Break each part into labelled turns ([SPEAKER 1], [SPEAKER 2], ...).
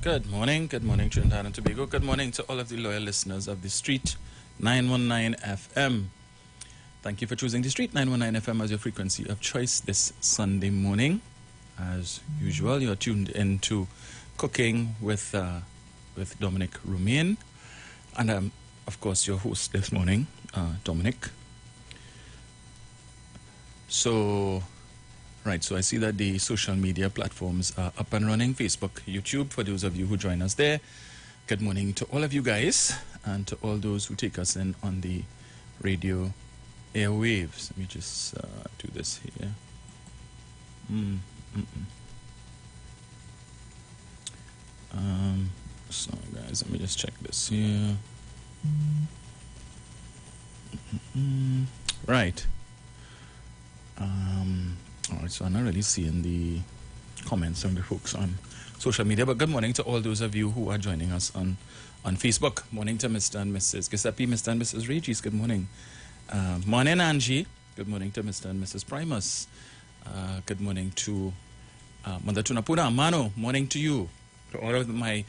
[SPEAKER 1] Good morning, Trinidad and Tobago. Good morning to all of the loyal listeners of the Street 919 FM. Thank you for choosing the Street 919 FM as your frequency of choice this Sunday morning. As usual, you're tuned into Cooking with Dominic Romain. And I'm, of course, your host this morning, Dominic. So I see that the social media platforms are up and running. Facebook, YouTube, for those of you who join us there. Good morning to all of you guys and to all those who take us in on the radio airwaves. Let me just do this here. So guys, let me just check this here. Right. All right, so I'm not really seeing the comments from the folks on social media, but good morning to all those of you who are joining us on Facebook. Morning to Mr. and Mrs. Giuseppe, Mr. and Mrs. Regis, good morning. Morning, Angie. Good morning to Mr. and Mrs. Primus. Good morning to Mother Tunapuna. Mano, morning to you. To all of my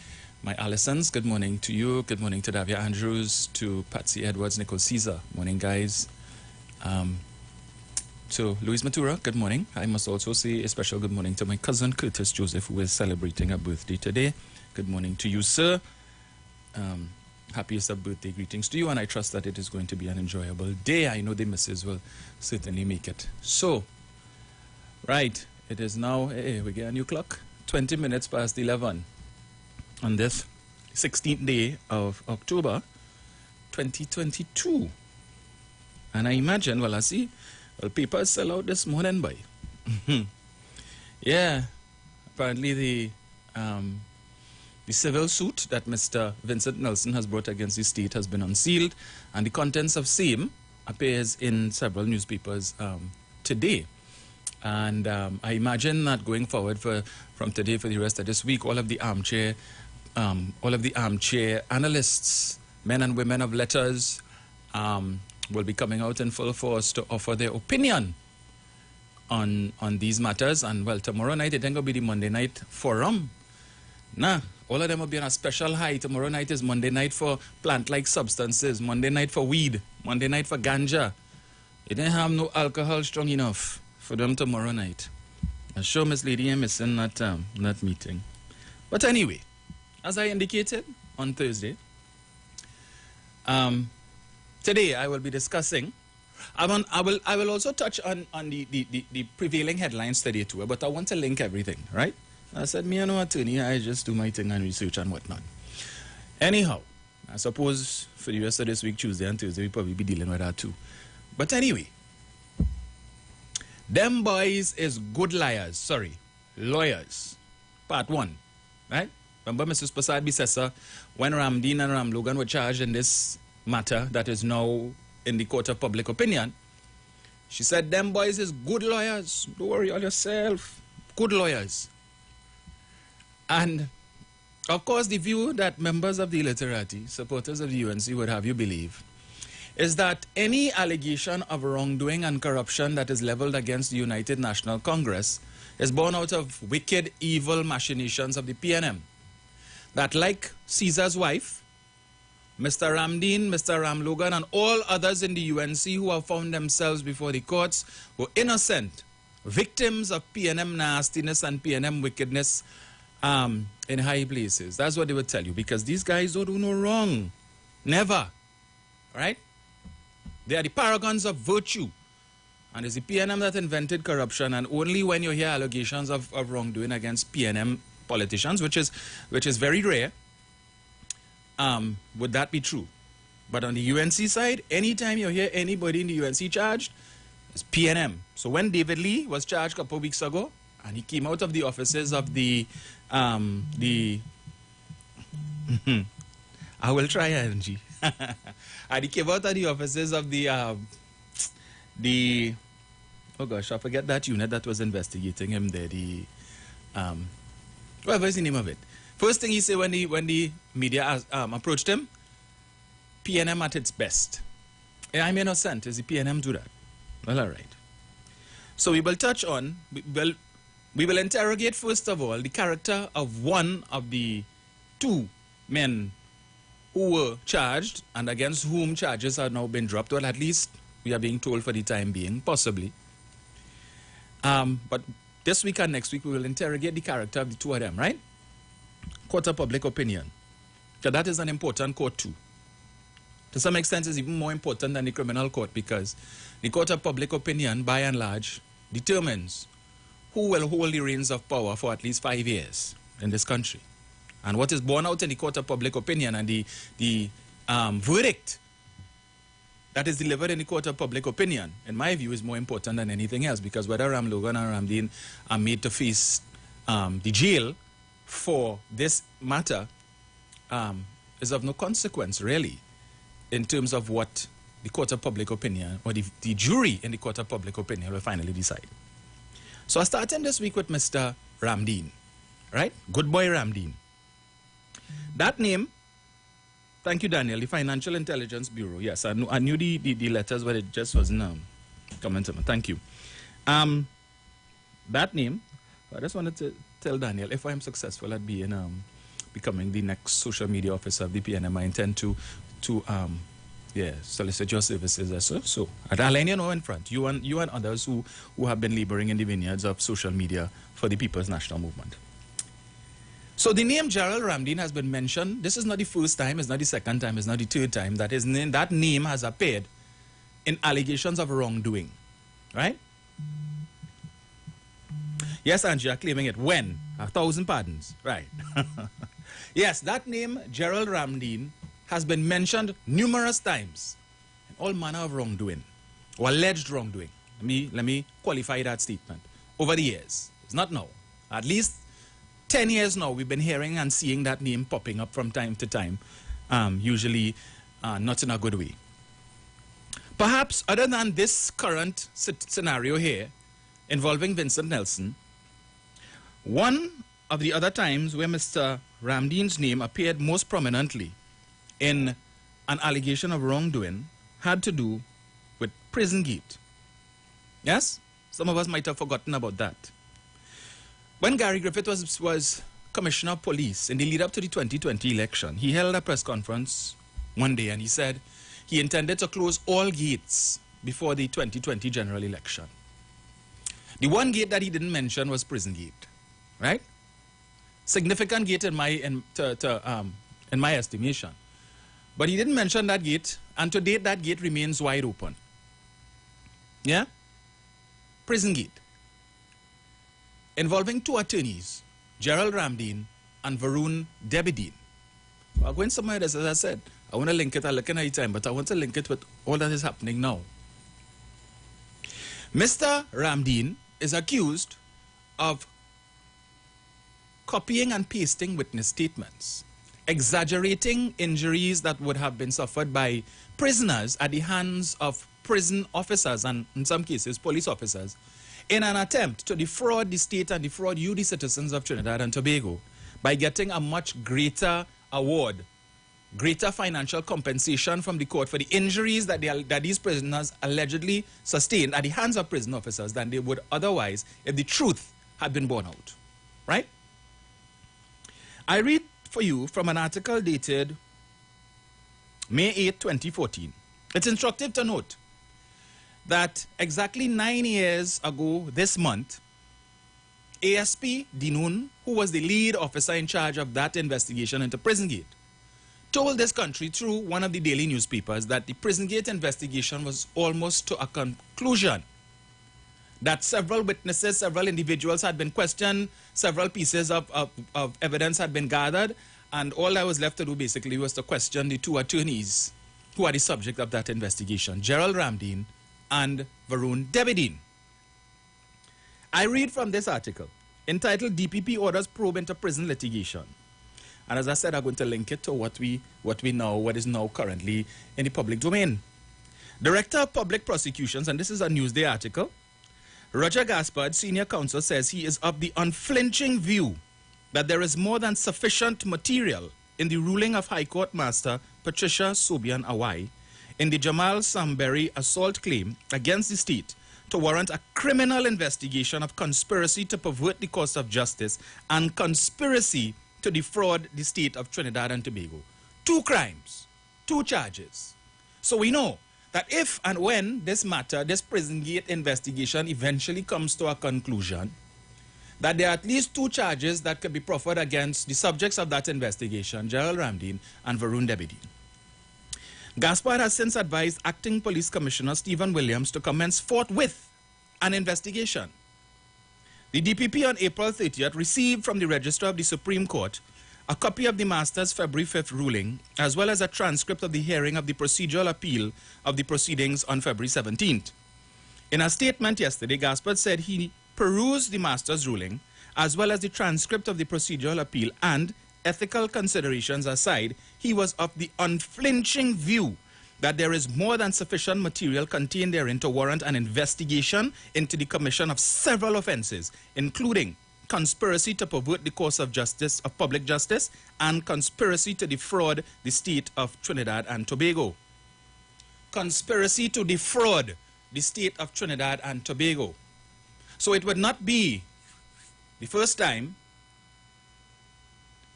[SPEAKER 1] Allisons, good morning to you. Good morning to Davia Andrews, to Patsy Edwards, Nicole Caesar. Morning, guys. To Louise Matura, good morning. I must also say a special good morning to my cousin Curtis Joseph, who is celebrating a birthday today. Good morning to you, sir. Happiest of birthday greetings to you, and I trust that it is going to be an enjoyable day. I know the missus will certainly make it. So, right, it is now, we get a new clock, 20 minutes past 11 on this 16th day of October 2022. And I imagine, well, I see, papers sell out this morning, boy. Yeah, apparently the civil suit that Mr. Vincent Nelson has brought against the state has been unsealed, and the contents of same appears in several newspapers today. And I imagine that going forward from today for the rest of this week, all of the armchair analysts, men and women of letters, will be coming out in full force to offer their opinion on these matters. And well, tomorrow night it ain't gonna be the Monday night forum. Nah, all of them will be on a special high. Tomorrow night is Monday night for plant-like substances, Monday night for weed, Monday night for ganja. It didn't have no alcohol strong enough for them tomorrow night. I'm sure Miss Lady ain't missing that meeting. But anyway, as I indicated on Thursday, today I will be discussing. I will also touch on the prevailing headlines today too, but I want to link everything, right? I said, me, I'm no attorney, I just do my thing and research and whatnot. Anyhow, I suppose for the rest of this week, Tuesday and Thursday, we'll probably be dealing with that too. But anyway, them boys is good liars, lawyers. Part 1, right? Remember Mrs. Prasad Bisesa, when Ramdeen and Ram Logan were charged in this matter that is now in the court of public opinion, she said, them boys is good lawyers. Don't worry all yourself. Good lawyers. And, of course, the view that members of the literati, supporters of the UNC, would have you believe is that any allegation of wrongdoing and corruption that is leveled against the United National Congress is born out of wicked, evil machinations of the PNM. That, like Caesar's wife, Mr. Ramdeen, Mr. Ram Logan, and all others in the UNC who have found themselves before the courts were innocent, victims of PNM nastiness and PNM wickedness in high places. That's what they would tell you, because these guys don't do no wrong. Never. Right? They are the paragons of virtue. And it's the PNM that invented corruption, and only when you hear allegations of wrongdoing against PNM politicians, which is very rare, would that be true. But on the UNC side, anytime you hear anybody in the UNC charged, it's PNM. So when David Lee was charged a couple of weeks ago, and he came out of the offices of I will try, Angie. And he came out of the offices of oh gosh, I forget that unit that was investigating him there, what's the name of it? First thing he said when the media approached him, PNM at its best. I'm innocent. Is the PNM do that? Well, all right. So we will touch on, we will interrogate, first of all, the character of one of the two men who were charged and against whom charges have now been dropped. Well, at least we are being told for the time being, possibly. But this week and next week, we will interrogate the character of the two of them, right? Court of public opinion. So that is an important court too. To some extent, it's even more important than the criminal court, because the court of public opinion, by and large, determines who will hold the reins of power for at least 5 years in this country. And what is borne out in the court of public opinion and the verdict that is delivered in the court of public opinion, in my view, is more important than anything else, because whether Ram Logan or Ramdeen are made to face the jail for this matter is of no consequence, really, in terms of what the court of public opinion or the jury in the court of public opinion will finally decide. So I started this week with Mr. Ramdeen, right? Good boy Ramdeen. That name, thank you, Daniel, the Financial Intelligence Bureau. Yes, I knew the letters, but it just wasn't coming to me. Thank you. That name, I just wanted to tell Daniel, if I am successful at being becoming the next social media officer of the PNM, I intend to solicit your services as so. I'll let you know in front, you and others who have been laboring in the vineyards of social media for the People's National Movement. So the name Gerald Ramdeen has been mentioned. This is not the first time, it's not the second time, it's not the third time that that name has appeared in allegations of wrongdoing, right? Yes, Angie, you're claiming it. When? 1,000 pardons. Right. Yes, that name, Gerald Ramdeen, has been mentioned numerous times in all manner of wrongdoing or alleged wrongdoing. Let me qualify that statement. Over the years. It's not now. At least 10 years now, we've been hearing and seeing that name popping up from time to time, usually not in a good way. Perhaps other than this current scenario here involving Vincent Nelson, one of the other times where Mr. Ramdeen's name appeared most prominently in an allegation of wrongdoing had to do with Prison Gate. Yes? Some of us might have forgotten about that. When Gary Griffith was Commissioner of Police in the lead up to the 2020 election, he held a press conference one day and he said he intended to close all gates before the 2020 general election. The one gate that he didn't mention was Prison Gate, right? Significant gate in my estimation. But he didn't mention that gate, and to date that gate remains wide open. Yeah? Prison Gate. Involving two attorneys, Gerald Ramdeen and Varun Debedine. I'm going somewhere else, as I said. I want to link it, I'm looking at the time, but I want to link it with all that is happening now. Mr. Ramdeen is accused of copying and pasting witness statements, exaggerating injuries that would have been suffered by prisoners at the hands of prison officers and, in some cases, police officers, in an attempt to defraud the state and defraud you, the citizens of Trinidad and Tobago, by getting a much greater award, greater financial compensation from the court for the injuries that these prisoners allegedly sustained at the hands of prison officers than they would otherwise if the truth had been borne out. Right? I read for you from an article dated May 8, 2014. It's instructive to note that exactly 9 years ago this month, ASP Dinoon, who was the lead officer in charge of that investigation into Prison Gate, told this country through one of the daily newspapers that the Prison Gate investigation was almost to a conclusion, that several witnesses, several individuals had been questioned, several pieces of evidence had been gathered, and all that was left to do basically was to question the two attorneys who are the subject of that investigation, Gerald Ramdeen and Varun Debedine. I read from this article entitled DPP Orders Probe into Prison Litigation. And as I said, I'm going to link it to what is now currently in the public domain. Director of Public Prosecutions, and this is a Newsday article, Roger Gaspard, senior counsel, says he is of the unflinching view that there is more than sufficient material in the ruling of High Court Master Patricia Sobian Awai in the Jamal Samberry assault claim against the state to warrant a criminal investigation of conspiracy to pervert the course of justice and conspiracy to defraud the state of Trinidad and Tobago. 2 crimes, 2 charges. So we know that if and when this matter, this prison gate investigation eventually comes to a conclusion, that there are at least 2 charges that could be proffered against the subjects of that investigation, Gerald Ramdeen and Varun Debedine. Gaspard has since advised Acting Police Commissioner Stephen Williams to commence forthwith an investigation. The DPP on April 30th received from the Registrar of the Supreme Court a copy of the Master's February 5th ruling, as well as a transcript of the hearing of the procedural appeal of the proceedings on February 17th. In a statement yesterday, Gaspard said he perused the Master's ruling, as well as the transcript of the procedural appeal, and, ethical considerations aside, he was of the unflinching view that there is more than sufficient material contained therein to warrant an investigation into the commission of several offences, including conspiracy to pervert the course of justice, of public justice, and conspiracy to defraud the state of Trinidad and Tobago. Conspiracy to defraud the state of Trinidad and Tobago. So it would not be the first time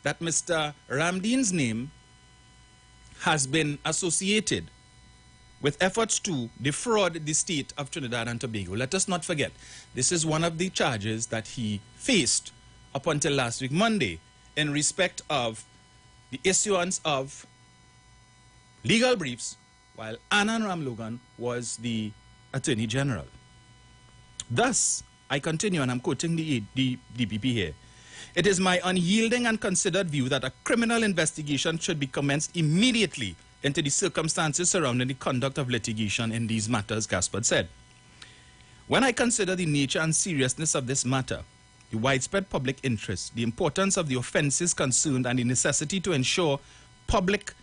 [SPEAKER 1] that Mr. Ramdeen's name has been associated with efforts to defraud the state of Trinidad and Tobago. Let us not forget, this is one of the charges that he faced up until last week, Monday, in respect of the issuance of legal briefs while Anand Ramlogan was the Attorney General. Thus, I continue, and I'm quoting the DPP here. It is my unyielding and considered view that a criminal investigation should be commenced immediately into the circumstances surrounding the conduct of litigation in these matters, Gaspard said. When I consider the nature and seriousness of this matter, the widespread public interest, the importance of the offences concerned, and the necessity to ensure public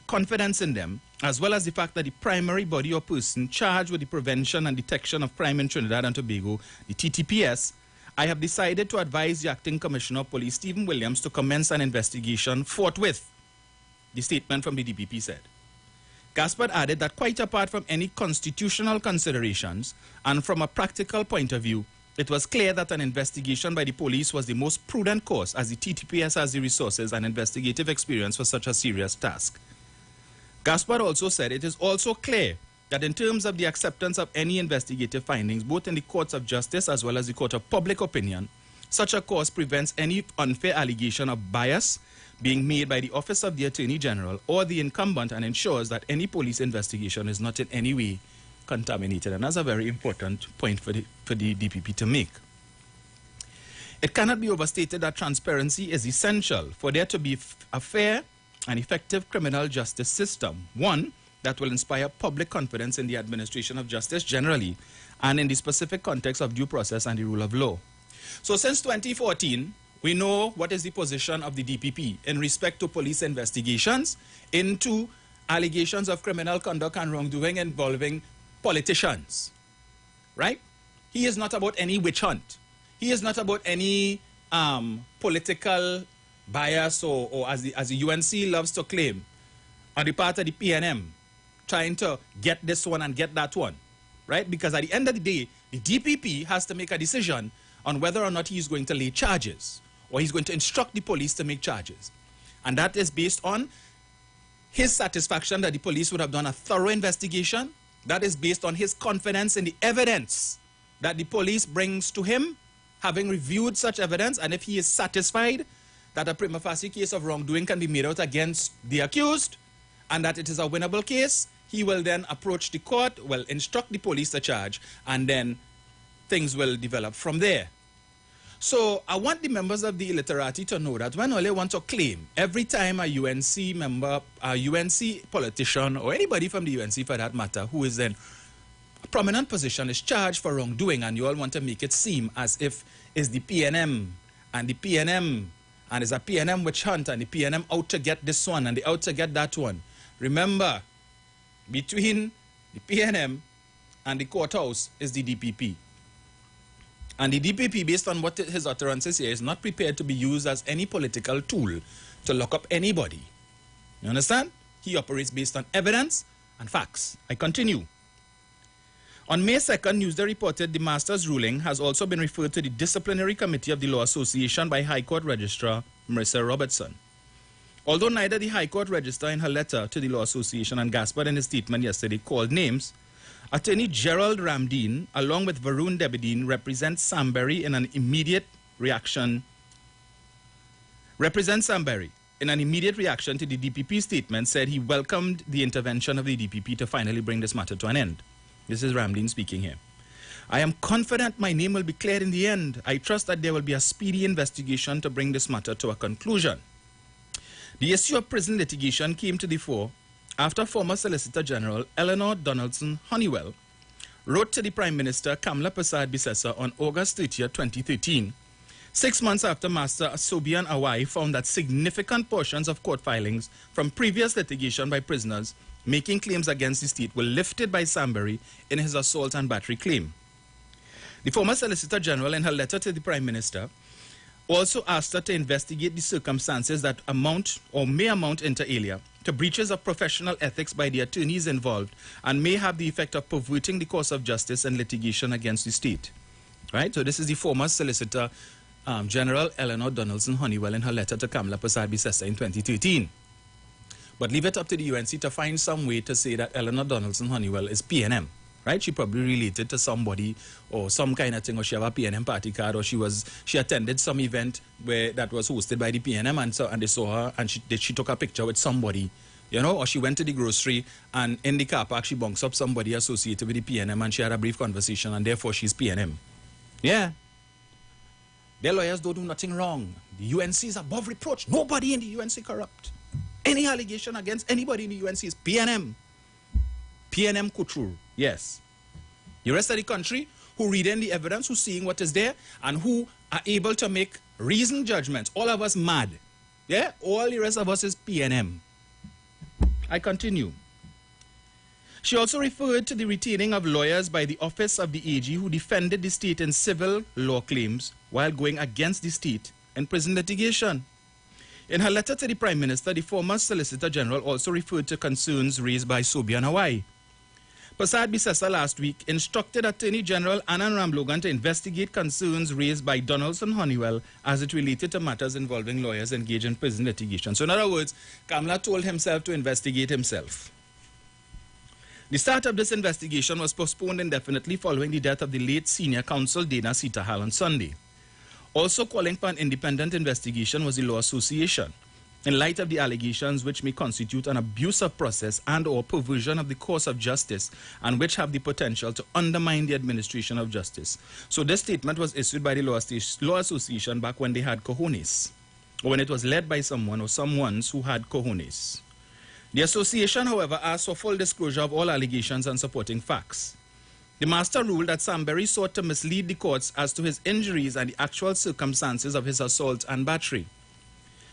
[SPEAKER 1] confidence in them, as well as the fact that the primary body or person charged with the prevention and detection of crime in Trinidad and Tobago, the TTPS, I have decided to advise the Acting Commissioner of Police, Stephen Williams, to commence an investigation forthwith, the statement from the DPP said. Gaspard added that quite apart from any constitutional considerations and from a practical point of view, it was clear that an investigation by the police was the most prudent course, as the TTPS has the resources and investigative experience for such a serious task. Gaspard also said it is also clear that in terms of the acceptance of any investigative findings, both in the courts of justice as well as the court of public opinion, such a course prevents any unfair allegation of bias being made by the Office of the Attorney General or the incumbent, and ensures that any police investigation is not in any way contaminated. And that's a very important point for the DPP to make. It cannot be overstated that transparency is essential for there to be a fair and effective criminal justice system, one that will inspire public confidence in the administration of justice generally and in the specific context of due process and the rule of law. So since 2014, we know what is the position of the DPP in respect to police investigations into allegations of criminal conduct and wrongdoing involving politicians, right? He is not about any witch hunt. He is not about any political bias or as the UNC loves to claim, on the part of the PNM, trying to get this one and get that one, right? Because at the end of the day, the DPP has to make a decision on whether or not he is going to lay charges or he's going to instruct the police to make charges. And that is based on his satisfaction that the police would have done a thorough investigation. That is based on his confidence in the evidence that the police brings to him, having reviewed such evidence, and if he is satisfied that a prima facie case of wrongdoing can be made out against the accused and that it is a winnable case, he will then approach the court, will instruct the police to charge, and then things will develop from there. So I want the members of the illiterati to know that when they want to claim, every time a UNC member, a UNC politician, or anybody from the UNC for that matter, who is in a prominent position is charged for wrongdoing, and you all want to make it seem as if it's the PNM, and the PNM, and it's a PNM witch hunt, and the PNM out to get this one, and they out to get that one. Remember, between the PNM and the courthouse is the DPP. And the DPP, based on what his utterances here, is not prepared to be used as any political tool to lock up anybody. You understand? He operates based on evidence and facts. I continue. On May 2nd, Newsday reported the master's ruling has also been referred to the disciplinary committee of the Law Association by High Court Registrar Marissa Robertson. Although neither the High Court Registrar in her letter to the Law Association and Gaspard in his statement yesterday called names, Attorney Gerald Ramdeen, along with Varun Debedine, represent Sambury in an immediate reaction to the DPP statement, said he welcomed the intervention of the DPP to finally bring this matter to an end. This is Ramdeen speaking here. I am confident my name will be cleared in the end. I trust that there will be a speedy investigation to bring this matter to a conclusion. The issue of prison litigation came to the fore after former Solicitor General Eleanor Donaldson Honeywell wrote to the Prime Minister Kamla Persad-Bissessar on August 30, 2013, 6 months after Master Sobian Awai found that significant portions of court filings from previous litigation by prisoners making claims against the state were lifted by Sambury in his assault and battery claim. The former Solicitor General, in her letter to the Prime Minister, also asked her to investigate the circumstances that amount or may amount inter alia to breaches of professional ethics by the attorneys involved and may have the effect of perverting the course of justice and litigation against the state. Right? So this is the former Solicitor General Eleanor Donaldson Honeywell in her letter to Kamla Persad-Bissessar in 2013. But leave it up to the UNC to find some way to say that Eleanor Donaldson Honeywell is PNM. Right? She probably related to somebody or some kind of thing, or she have a PNM party card, or she attended some event that was hosted by the PNM, and they saw her and she took a picture with somebody, you know, or she went to the grocery and in the car park she bunks up somebody associated with the PNM and she had a brief conversation and therefore she's PNM. Yeah. Their lawyers don't do nothing wrong. The UNC is above reproach. Nobody in the UNC corrupt. Any allegation against anybody in the UNC is PNM. PNM Couture, yes. The rest of the country who read in the evidence, who seeing what is there, and who are able to make reasoned judgments. All of us mad. Yeah? All the rest of us is PNM. I continue. She also referred to the retaining of lawyers by the Office of the AG who defended the state in civil law claims while going against the state in prison litigation. In her letter to the Prime Minister, the former Solicitor General also referred to concerns raised by Sobian Awai. Persad-Bissessar last week instructed Attorney General Anand Ramlogan to investigate concerns raised by Donaldson Honeywell as it related to matters involving lawyers engaged in prison litigation. So in other words, Kamla told himself to investigate himself. The start of this investigation was postponed indefinitely following the death of the late senior counsel Dana Sitahal on Sunday. Also calling for an independent investigation was the Law Association, in light of the allegations which may constitute an abuse of process and or perversion of the course of justice and which have the potential to undermine the administration of justice. So this statement was issued by the Law Association back when they had cojones, or when it was led by someone or someones who had cojones. The association, however, asked for full disclosure of all allegations and supporting facts. The master ruled that Sambury sought to mislead the courts as to his injuries and the actual circumstances of his assault and battery.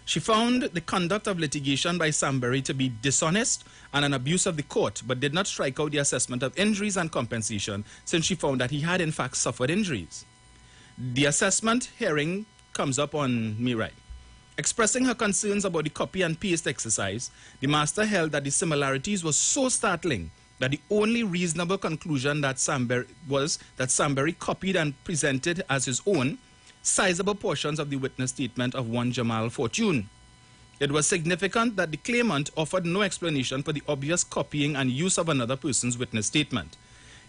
[SPEAKER 1] She found the conduct of litigation by Sambury to be dishonest and an abuse of the court, but did not strike out the assessment of injuries and compensation, since she found that he had in fact suffered injuries. The assessment hearing comes up on May right. Expressing her concerns about the copy and paste exercise, the master held that the similarities were so startling that the only reasonable conclusion that Sambury copied and presented as his own sizable portions of the witness statement of one Jamal Fortune. It was significant that the claimant offered no explanation for the obvious copying and use of another person's witness statement.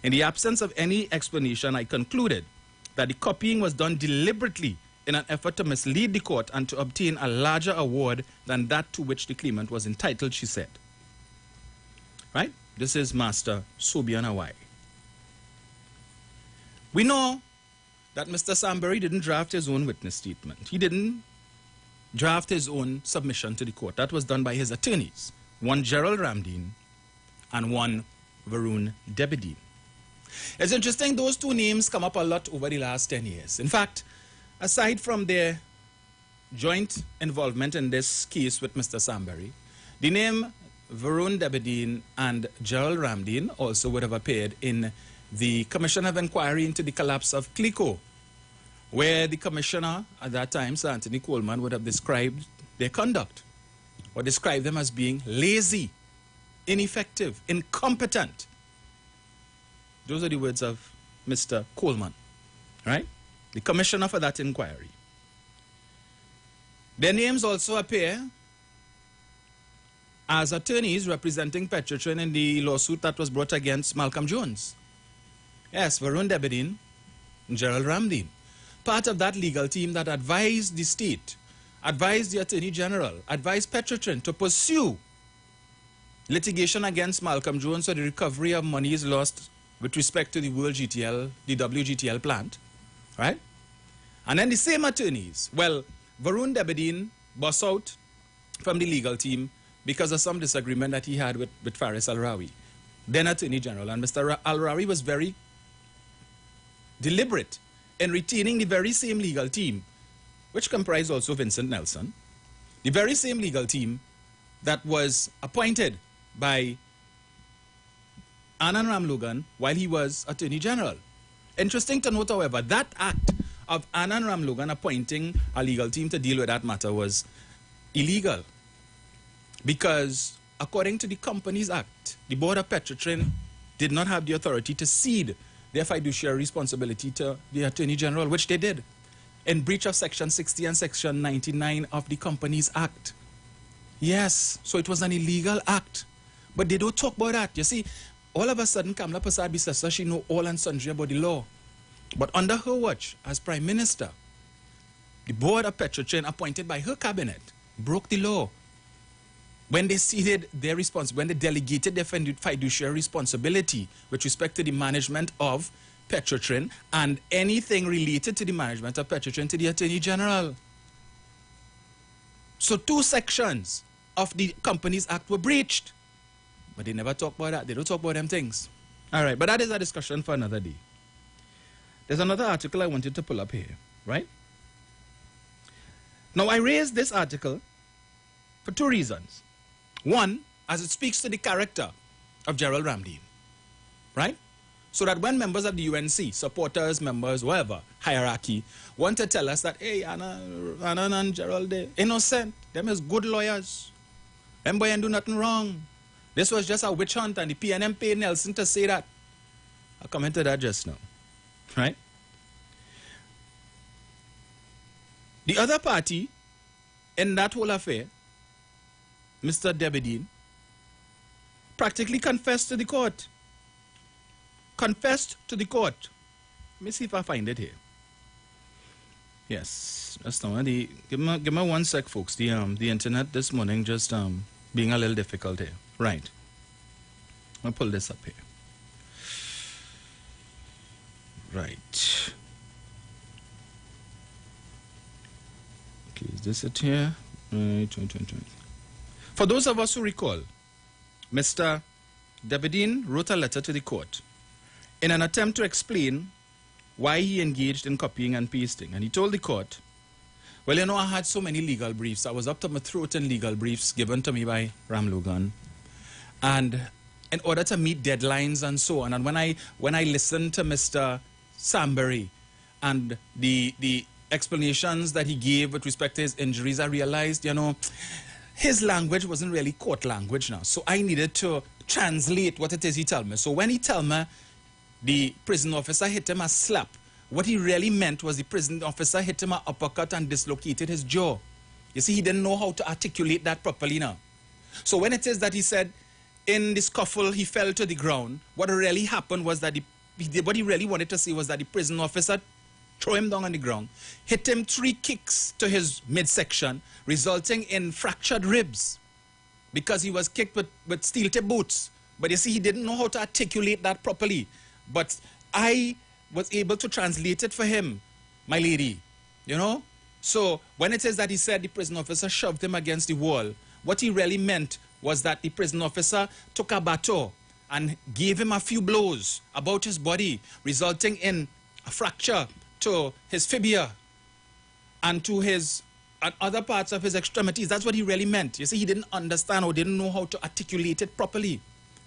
[SPEAKER 1] In the absence of any explanation, I concluded that the copying was done deliberately in an effort to mislead the court and to obtain a larger award than that to which the claimant was entitled, she said. Right? This is Master Sobian Awai. We know that Mr. Sambury didn't draft his own witness statement. He didn't draft his own submission to the court. That was done by his attorneys, one Gerald Ramdeen and one Varun Debedine. It's interesting, those two names come up a lot over the last 10 years. In fact, aside from their joint involvement in this case with Mr. Sambury, the name Varun Debedine and Gerald Ramdeen also would have appeared in the Commission of Inquiry into the collapse of CLICO, where the commissioner at that time, Sir Anthony Coleman, would have described their conduct or described them as being lazy, ineffective, incompetent. Those are the words of Mr. Coleman, right? The commissioner for that inquiry. Their names also appear as attorneys representing Petrotrin in the lawsuit that was brought against Malcolm Jones. Yes, Varun Debedine and Gerald Ramdeen. Part of that legal team that advised the state, advised the Attorney General, advised Petrotrin to pursue litigation against Malcolm Jones for the recovery of monies lost with respect to the World GTL, the WGTL plant, right? And then the same attorneys, well, Varun Debedine bust out from the legal team because of some disagreement that he had with Faris Al-Rawi, then Attorney General. And Mr. Al-Rawi was very deliberate in retaining the very same legal team, which comprised also Vincent Nelson, the very same legal team that was appointed by Anand Ramlogan while he was Attorney General. Interesting to note, however, that act of Anand Ramlogan appointing a legal team to deal with that matter was illegal because, according to the Companies Act, the Board of Petrotrin did not have the authority to cede their fiduciary responsibility to the Attorney General, which they did, in breach of Section 60 and Section 99 of the Companies Act. Yes, so it was an illegal act. But they don't talk about that. You see, all of a sudden, Kamla Prasad Bisasa, she know all and sundry about the law. But under her watch, as Prime Minister, the Board of Petrotrin, appointed by her cabinet, broke the law. When they ceded their when they delegated their fiduciary responsibility with respect to the management of Petrotrin and anything related to the management of Petrotrin to the Attorney General. So 2 sections of the Companies Act were breached. But they never talk about that. They don't talk about them things. All right, but that is a discussion for another day. There's another article I wanted to pull up here, right? Now, I raised this article for 2 reasons. One, as it speaks to the character of Gerald Ramdeen, right? So that when members of the UNC, supporters, members, whatever, hierarchy, want to tell us that, hey, Anna and Gerald, they're innocent. Them is good lawyers. Them boy ain't do nothing wrong. This was just a witch hunt and the PNM paid Nelson to say that. I commented that just now, right? The other party in that whole affair, Mr. Debedine, practically confessed to the court. Confessed to the court. Let me see if I find it here. Yes, that's the one. Give me 1 sec, folks. The internet this morning just being a little difficult here. Right. I'll pull this up here. Right. Okay, is this it here? Right. For those of us who recall, Mr. Debedine wrote a letter to the court in an attempt to explain why he engaged in copying and pasting. And he told the court, well, you know, I had so many legal briefs. I was up to my throat in legal briefs given to me by Ramlogan. And in order to meet deadlines and so on, and when I listened to Mr. Sambury and the explanations that he gave with respect to his injuries, I realized, you know, his language wasn't really court language now. So I needed to translate what it is he told me. So when he told me the prison officer hit him a slap, what he really meant was the prison officer hit him an uppercut and dislocated his jaw. You see, he didn't know how to articulate that properly now. So when it is that he said, in the scuffle, he fell to the ground, what really happened was that what he really wanted to say was that the prison officer threw him down on the ground, hit him 3 kicks to his midsection, resulting in fractured ribs because he was kicked with steel-tip boots. But you see, he didn't know how to articulate that properly. But I was able to translate it for him, my lady, you know? So when it says that he said the prison officer shoved him against the wall, what he really meant was that the prison officer took a baton and gave him a few blows about his body, resulting in a fracture to his fibia and to his and other parts of his extremities. That's what he really meant. You see, he didn't understand or didn't know how to articulate it properly.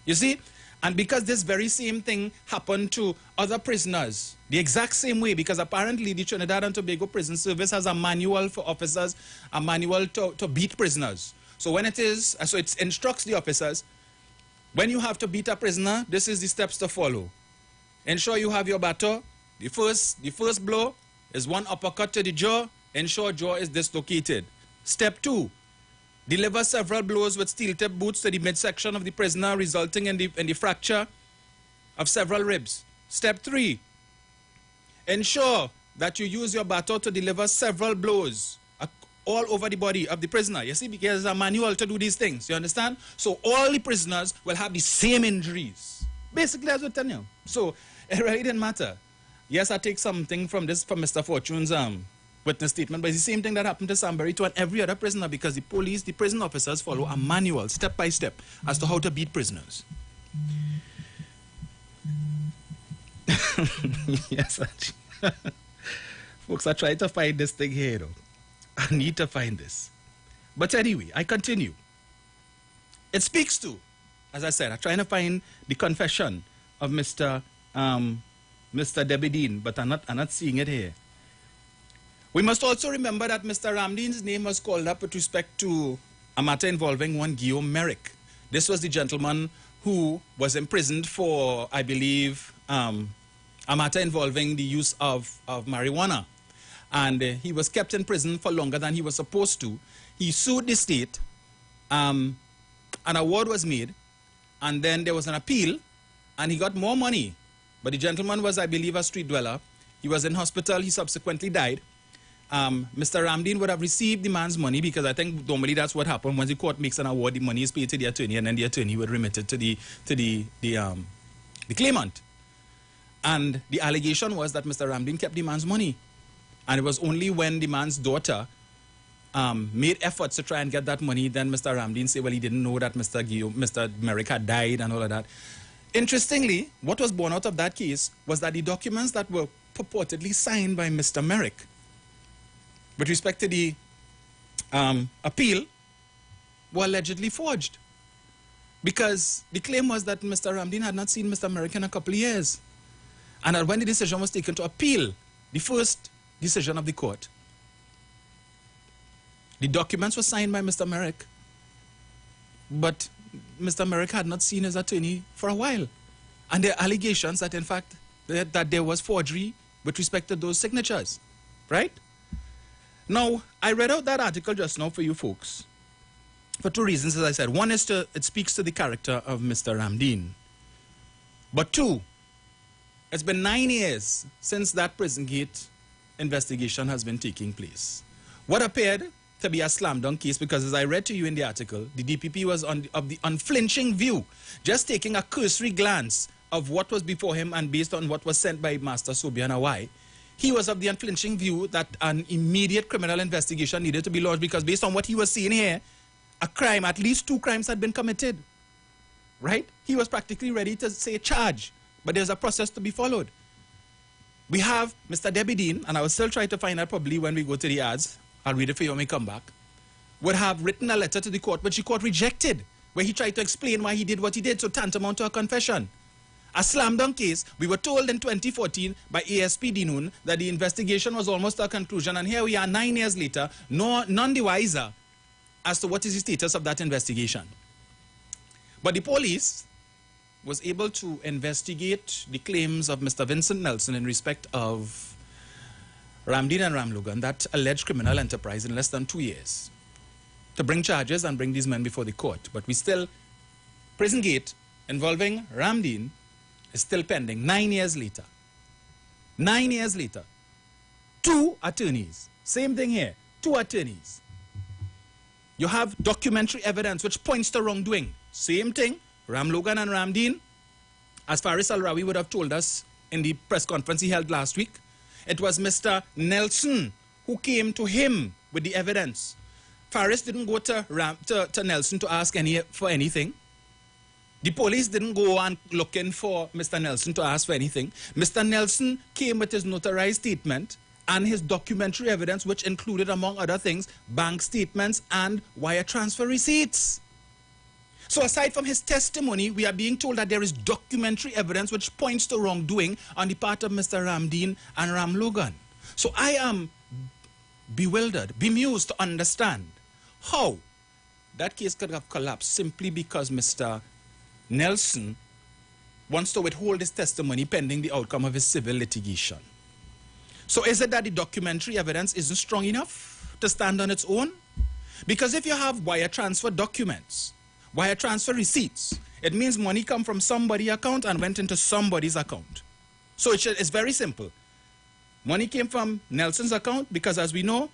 [SPEAKER 1] You see? And because this very same thing happened to other prisoners, the exact same way, because apparently the Trinidad and Tobago Prison Service has a manual for officers, a manual to beat prisoners. So when it is, so it instructs the officers, when you have to beat a prisoner, this is the steps to follow. Ensure you have your batter. The first blow is one uppercut to the jaw. Ensure jaw is dislocated. Step 2, deliver several blows with steel-tip boots to the midsection of the prisoner, resulting in the fracture of several ribs. Step 3, ensure that you use your batter to deliver several blows all over the body of the prisoner. You see, because there's a manual to do these things. You understand? So all the prisoners will have the same injuries. Basically, that's what I'm telling you. So it really didn't matter. Yes, I take something from Mr. Fortune's witness statement, but it's the same thing that happened to Samberry to and every other prisoner, because the police, the prison officers follow a manual step by step as to how to beat prisoners. Yes, folks, I try to find this thing here, though. I need to find this. But anyway, I continue. It speaks to, as I said, I'm trying to find the confession of Mr. Debedine, but I'm not seeing it here. We must also remember that Mr. Ramdeen's name was called up with respect to a matter involving one Guillaume Merrick. This was the gentleman who was imprisoned for, I believe, a matter involving the use of marijuana. And he was kept in prison for longer than he was supposed to. He sued the state. An award was made, and then there was an appeal, and he got more money. But the gentleman was, I believe, a street dweller. He was in hospital. He subsequently died. Mr. Ramdeen would have received the man's money, because I think normally that's what happened. Once the court makes an award, the money is paid to the attorney, and then the attorney would remit it to the claimant. And the allegation was that Mr. Ramdeen kept the man's money. And it was only when the man's daughter made efforts to try and get that money, then Mr. Ramdeen said, well, he didn't know that Mr. Merrick had died and all of that. Interestingly, what was born out of that case was that the documents that were purportedly signed by Mr. Merrick with respect to the appeal were allegedly forged. Because the claim was that Mr. Ramdeen had not seen Mr. Merrick in a couple of years. And that when the decision was taken to appeal the first decision of the court, the documents were signed by Mr. Merrick, but Mr. Merrick had not seen his attorney for a while. And there are allegations that, in fact, that there was forgery with respect to those signatures, right? Now, I read out that article just now for you folks for two reasons, as I said. One is it speaks to the character of Mr. Ramdeen. But two, it's been 9 years since that prison gate investigation has been taking place. What appeared to be a slam dunk case, because as I read to you in the article, the DPP was of the unflinching view, just taking a cursory glance of what was before him and based on what was sent by Master Sobiana Y. He was of the unflinching view that an immediate criminal investigation needed to be launched, because based on what he was seeing here, a crime, at least 2 crimes had been committed, right? He was practically ready to say charge, but there's a process to be followed. We have Mr. Debedine, and I will still try to find out probably when we go to the ads. I'll read it for you when we come back. Would have written a letter to the court, which the court rejected, where he tried to explain why he did what he did, so tantamount to a confession. A slam dunk case. We were told in 2014 by ASP Dinoon that the investigation was almost to a conclusion, and here we are 9 years later, none the wiser as to what is the status of that investigation. But the police was able to investigate the claims of Mr. Vincent Nelson in respect of Ramdeen and Ramlogan, that alleged criminal enterprise, in less than 2 years, to bring charges and bring these men before the court. But we still, prison gate involving Ramdeen is still pending 9 years later. 9 years later. 2 attorneys. Same thing here. 2 attorneys. You have documentary evidence which points to wrongdoing. Same thing. Ramlogan and Ramdeen, as Faris Al-Rawi would have told us in the press conference he held last week, it was Mr. Nelson who came to him with the evidence. Faris didn't go to Nelson to ask for anything. The police didn't go on looking for Mr. Nelson to ask for anything. Mr. Nelson came with his notarized statement and his documentary evidence, which included, among other things, bank statements and wire transfer receipts. So aside from his testimony, we are being told that there is documentary evidence which points to wrongdoing on the part of Mr. Ramdeen and Ramlogan. So I am bewildered, bemused to understand how that case could have collapsed simply because Mr. Nelson wants to withhold his testimony pending the outcome of his civil litigation. So is it that the documentary evidence isn't strong enough to stand on its own? Because if you have wire transfer documents, wire transfer receipts, it means money come from somebody's account and went into somebody's account. So it's very simple. Money came from Nelson's account because, as we know,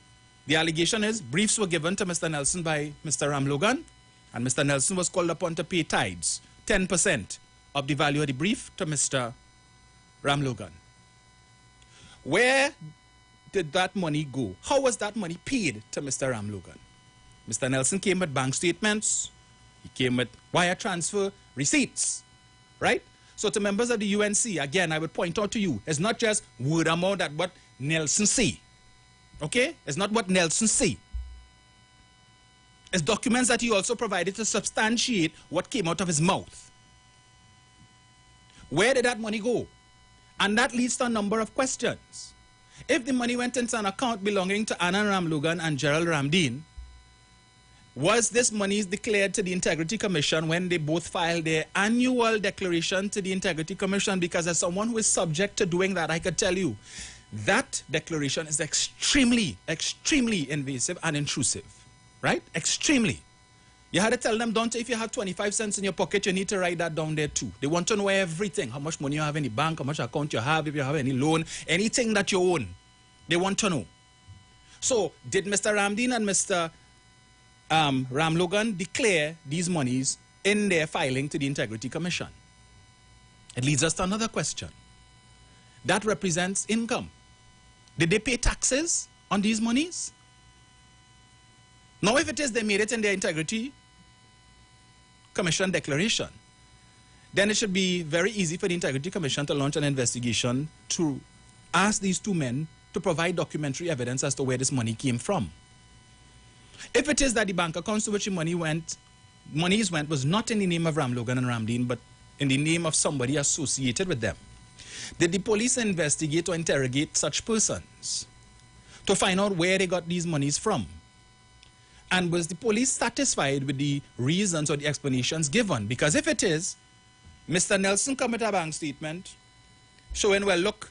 [SPEAKER 1] the allegation is briefs were given to Mr. Nelson by Mr. Ram Logan, and Mr. Nelson was called upon to pay tithes, 10% of the value of the brief to Mr. Ram Logan. Where did that money go? How was that money paid to Mr. Ram Logan? Mr. Nelson came with bank statements. He came with wire transfer receipts, right? So to members of the UNC, again, I would point out to you, it's not just word of mouth that what Nelson say, okay? It's not what Nelson say. It's documents that he also provided to substantiate what came out of his mouth. Where did that money go? And that leads to a number of questions. If the money went into an account belonging to Anna Ram Logan and Gerald Ramdeen, was this money declared to the Integrity Commission when they both filed their annual declaration to the Integrity Commission? Because as someone who is subject to doing that, I could tell you that declaration is extremely, extremely invasive and intrusive, right? Extremely. You had to tell them, don't, if you have 25 cents in your pocket, you need to write that down there too. They want to know everything, how much money you have in the bank, how much account you have, if you have any loan, anything that you own. They want to know. So did Mr. Ramdeen and Mr. Ram Logan declare these monies in their filing to the Integrity Commission? It leads us to another question. That represents income. Did they pay taxes on these monies? Now, if it is they made it in their Integrity Commission declaration, then it should be very easy for the Integrity Commission to launch an investigation to ask these two men to provide documentary evidence as to where this money came from. If it is that the bank accounts to which the monies went was not in the name of Ram Logan and Ramdeen, but in the name of somebody associated with them, did the police investigate or interrogate such persons to find out where they got these monies from? And was the police satisfied with the reasons or the explanations given? Because if it is, Mr. Nelson come with a bank statement showing, well, look,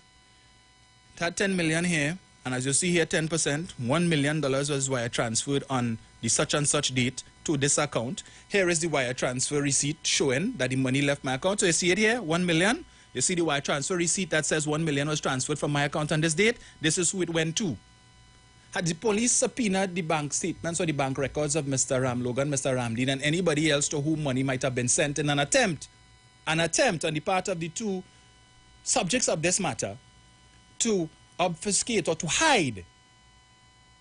[SPEAKER 1] it had 10 million here, and as you see here, 10%, $1 million was wire transferred on the such and such date to this account. Here is the wire transfer receipt showing that the money left my account. So you see it here, 1 million. You see the wire transfer receipt that says 1 million was transferred from my account on this date. This is who it went to. Had the police subpoenaed the bank statements or the bank records of Mr. Ram Logan, Mr. Ramdeen, and anybody else to whom money might have been sent in an attempt on the part of the two subjects of this matter to obfuscate or to hide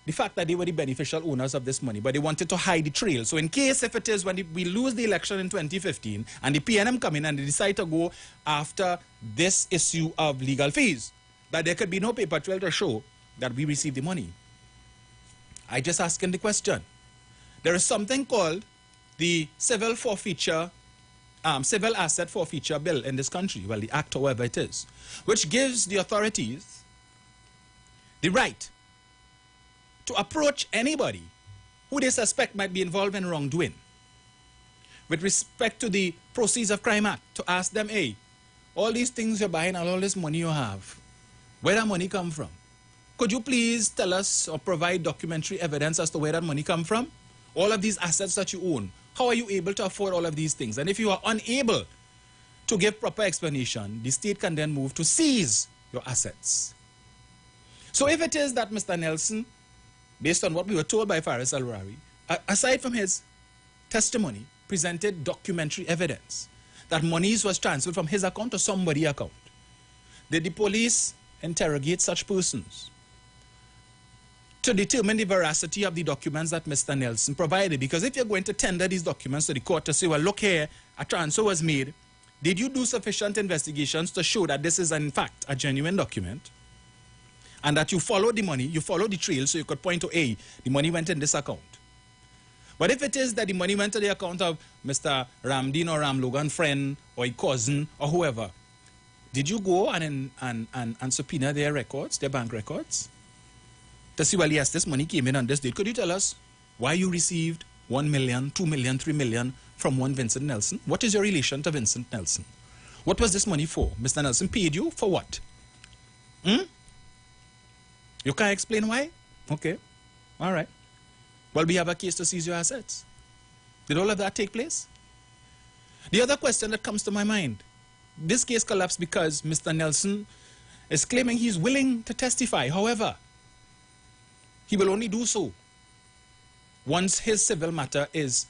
[SPEAKER 1] the fact that they were the beneficial owners of this money, but they wanted to hide the trail. So in case if it is when we lose the election in 2015 and the PNM come in and they decide to go after this issue of legal fees, that there could be no paper trail to show that we received the money. I just asking the question. There is something called the Civil Asset Forfeiture Bill in this country, well, the act, however it is, which gives the authorities the right to approach anybody who they suspect might be involved in wrongdoing with respect to the Proceeds of Crime Act, to ask them, hey, all these things you're buying and all this money you have, where that money come from? Could you please tell us or provide documentary evidence as to where that money come from? All of these assets that you own, how are you able to afford all of these things? And if you are unable to give proper explanation, the state can then move to seize your assets. So if it is that Mr. Nelson, based on what we were told by Faris Al-Rari, aside from his testimony, presented documentary evidence that monies was transferred from his account to somebody's account, did the police interrogate such persons to determine the veracity of the documents that Mr. Nelson provided? Because if you're going to tender these documents to the court to say, well, look here, a transfer was made, did you do sufficient investigations to show that this is in fact a genuine document and that you followed the money, you followed the trail so you could point to, hey, the money went in this account? But if it is that the money went to the account of Mr. Ramdeen or Ram Logan friend or a cousin or whoever, did you go and subpoena their records, their bank records, to see, well, yes, this money came in on this date? Could you tell us why you received 1 million, 2 million, 3 million from one Vincent Nelson? What is your relation to Vincent Nelson? What was this money for? Mr. Nelson paid you for what? You can't explain why? Okay. All right. Well, we have a case to seize your assets. Did all of that take place? The other question that comes to my mind, this case collapsed because Mr. Nelson is claiming he's willing to testify. However, he will only do so once his civil matter is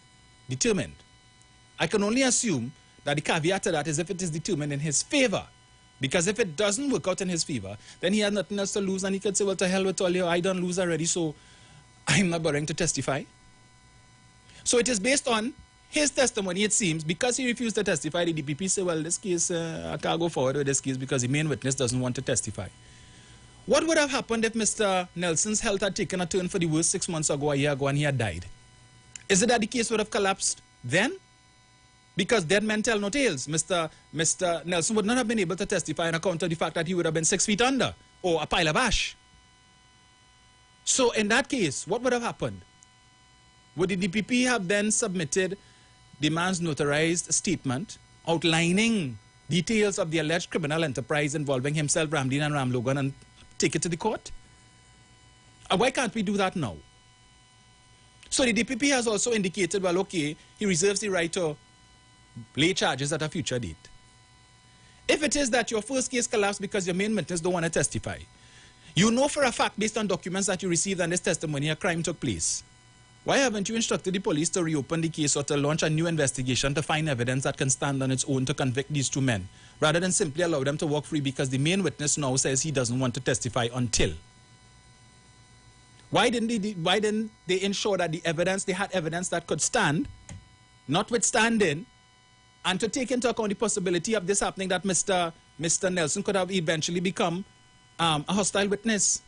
[SPEAKER 1] determined. I can only assume that the caveat to that is if it is determined in his favor. Because if it doesn't work out in his favor, then he has nothing else to lose, and he could say, well, to hell with all you, I done lose already, so I'm not bothering to testify. So it is based on his testimony, it seems. Because he refused to testify, the DPP say, well, this case, I can't go forward with this case because the main witness doesn't want to testify. What would have happened if Mr. Nelson's health had taken a turn for the worse 6 months ago, a year ago, and he had died? Is it that the case would have collapsed then? Because dead men tell no tales. Mr. Nelson would not have been able to testify on account of the fact that he would have been 6 feet under, or a pile of ash. So in that case, what would have happened? Would the DPP have then submitted the man's notarized statement outlining details of the alleged criminal enterprise involving himself, Ramdeen and Ram Logan, and take it to the court? Why can't we do that now? So the DPP has also indicated, well, okay, he reserves the right to lay charges at a future date. If it is that your first case collapsed because your main witness don't want to testify, you know for a fact based on documents that you received and this testimony a crime took place. Why haven't you instructed the police to reopen the case or to launch a new investigation to find evidence that can stand on its own to convict these two men, rather than simply allow them to walk free because the main witness now says he doesn't want to testify until? Why didn't they ensure that they had evidence that could stand, notwithstanding, and to take into account the possibility of this happening, that Mr. Nelson could have eventually become a hostile witness?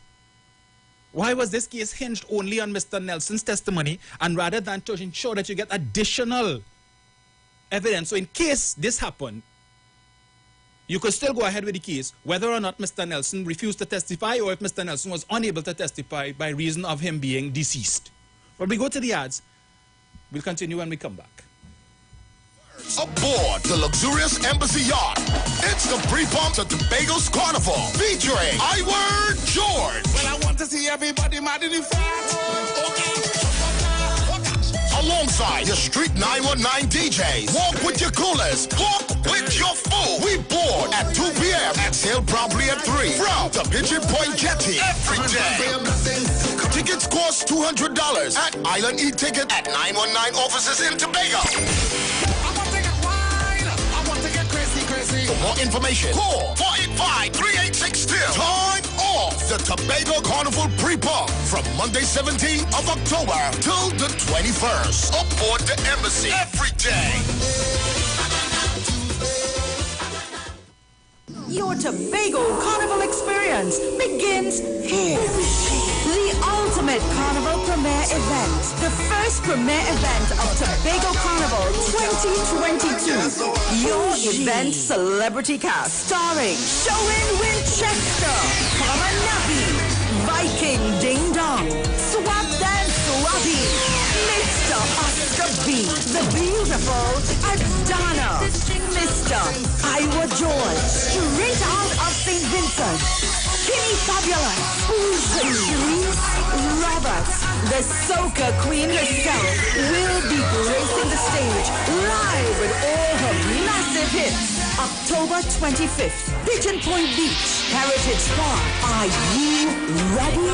[SPEAKER 1] Why was this case hinged only on Mr. Nelson's testimony, and rather than to ensure that you get additional evidence? So in case this happened, you could still go ahead with the case, whether or not Mr. Nelson refused to testify or if Mr. Nelson was unable to testify by reason of him being deceased. When we go to the ads, we'll continue when we come back.
[SPEAKER 2] Aboard the luxurious Embassy Yacht, it's the pre-pump to Tobago's Carnival, featuring Iwer George.
[SPEAKER 3] Well, I want to see everybody mad in the front.
[SPEAKER 2] Alongside your Street 919 DJs. Walk with your coolers. Walk with your food. We board at 2 p.m. and sail promptly at 3 from the Pigeon Point Jetty every day. Tickets cost $200 at Island E-Ticket at 919 offices in Tobago. For more information, call 485-3862. Time off the Tobago Carnival pre-pump from Monday 17th of October till the 21st. Aboard the Embassy every day.
[SPEAKER 4] Your Tobago Carnival experience begins here. The ultimate carnival premiere event. The first premiere event of Tobago Carnival 2022. Your event celebrity cast starring Showin Winchester, Kamanabi, Viking Ding Dong, Swap Dance Swabby, Mr. Oscar B, the beautiful Adana, Mr. Iwer George, straight out of St. Vincent, Kitty Fabulous, Patrice Roberts, the soca queen herself, will be gracing the stage live with all her massive hits. October 25th, Pigeon Point Beach, Heritage Park. Are you ready?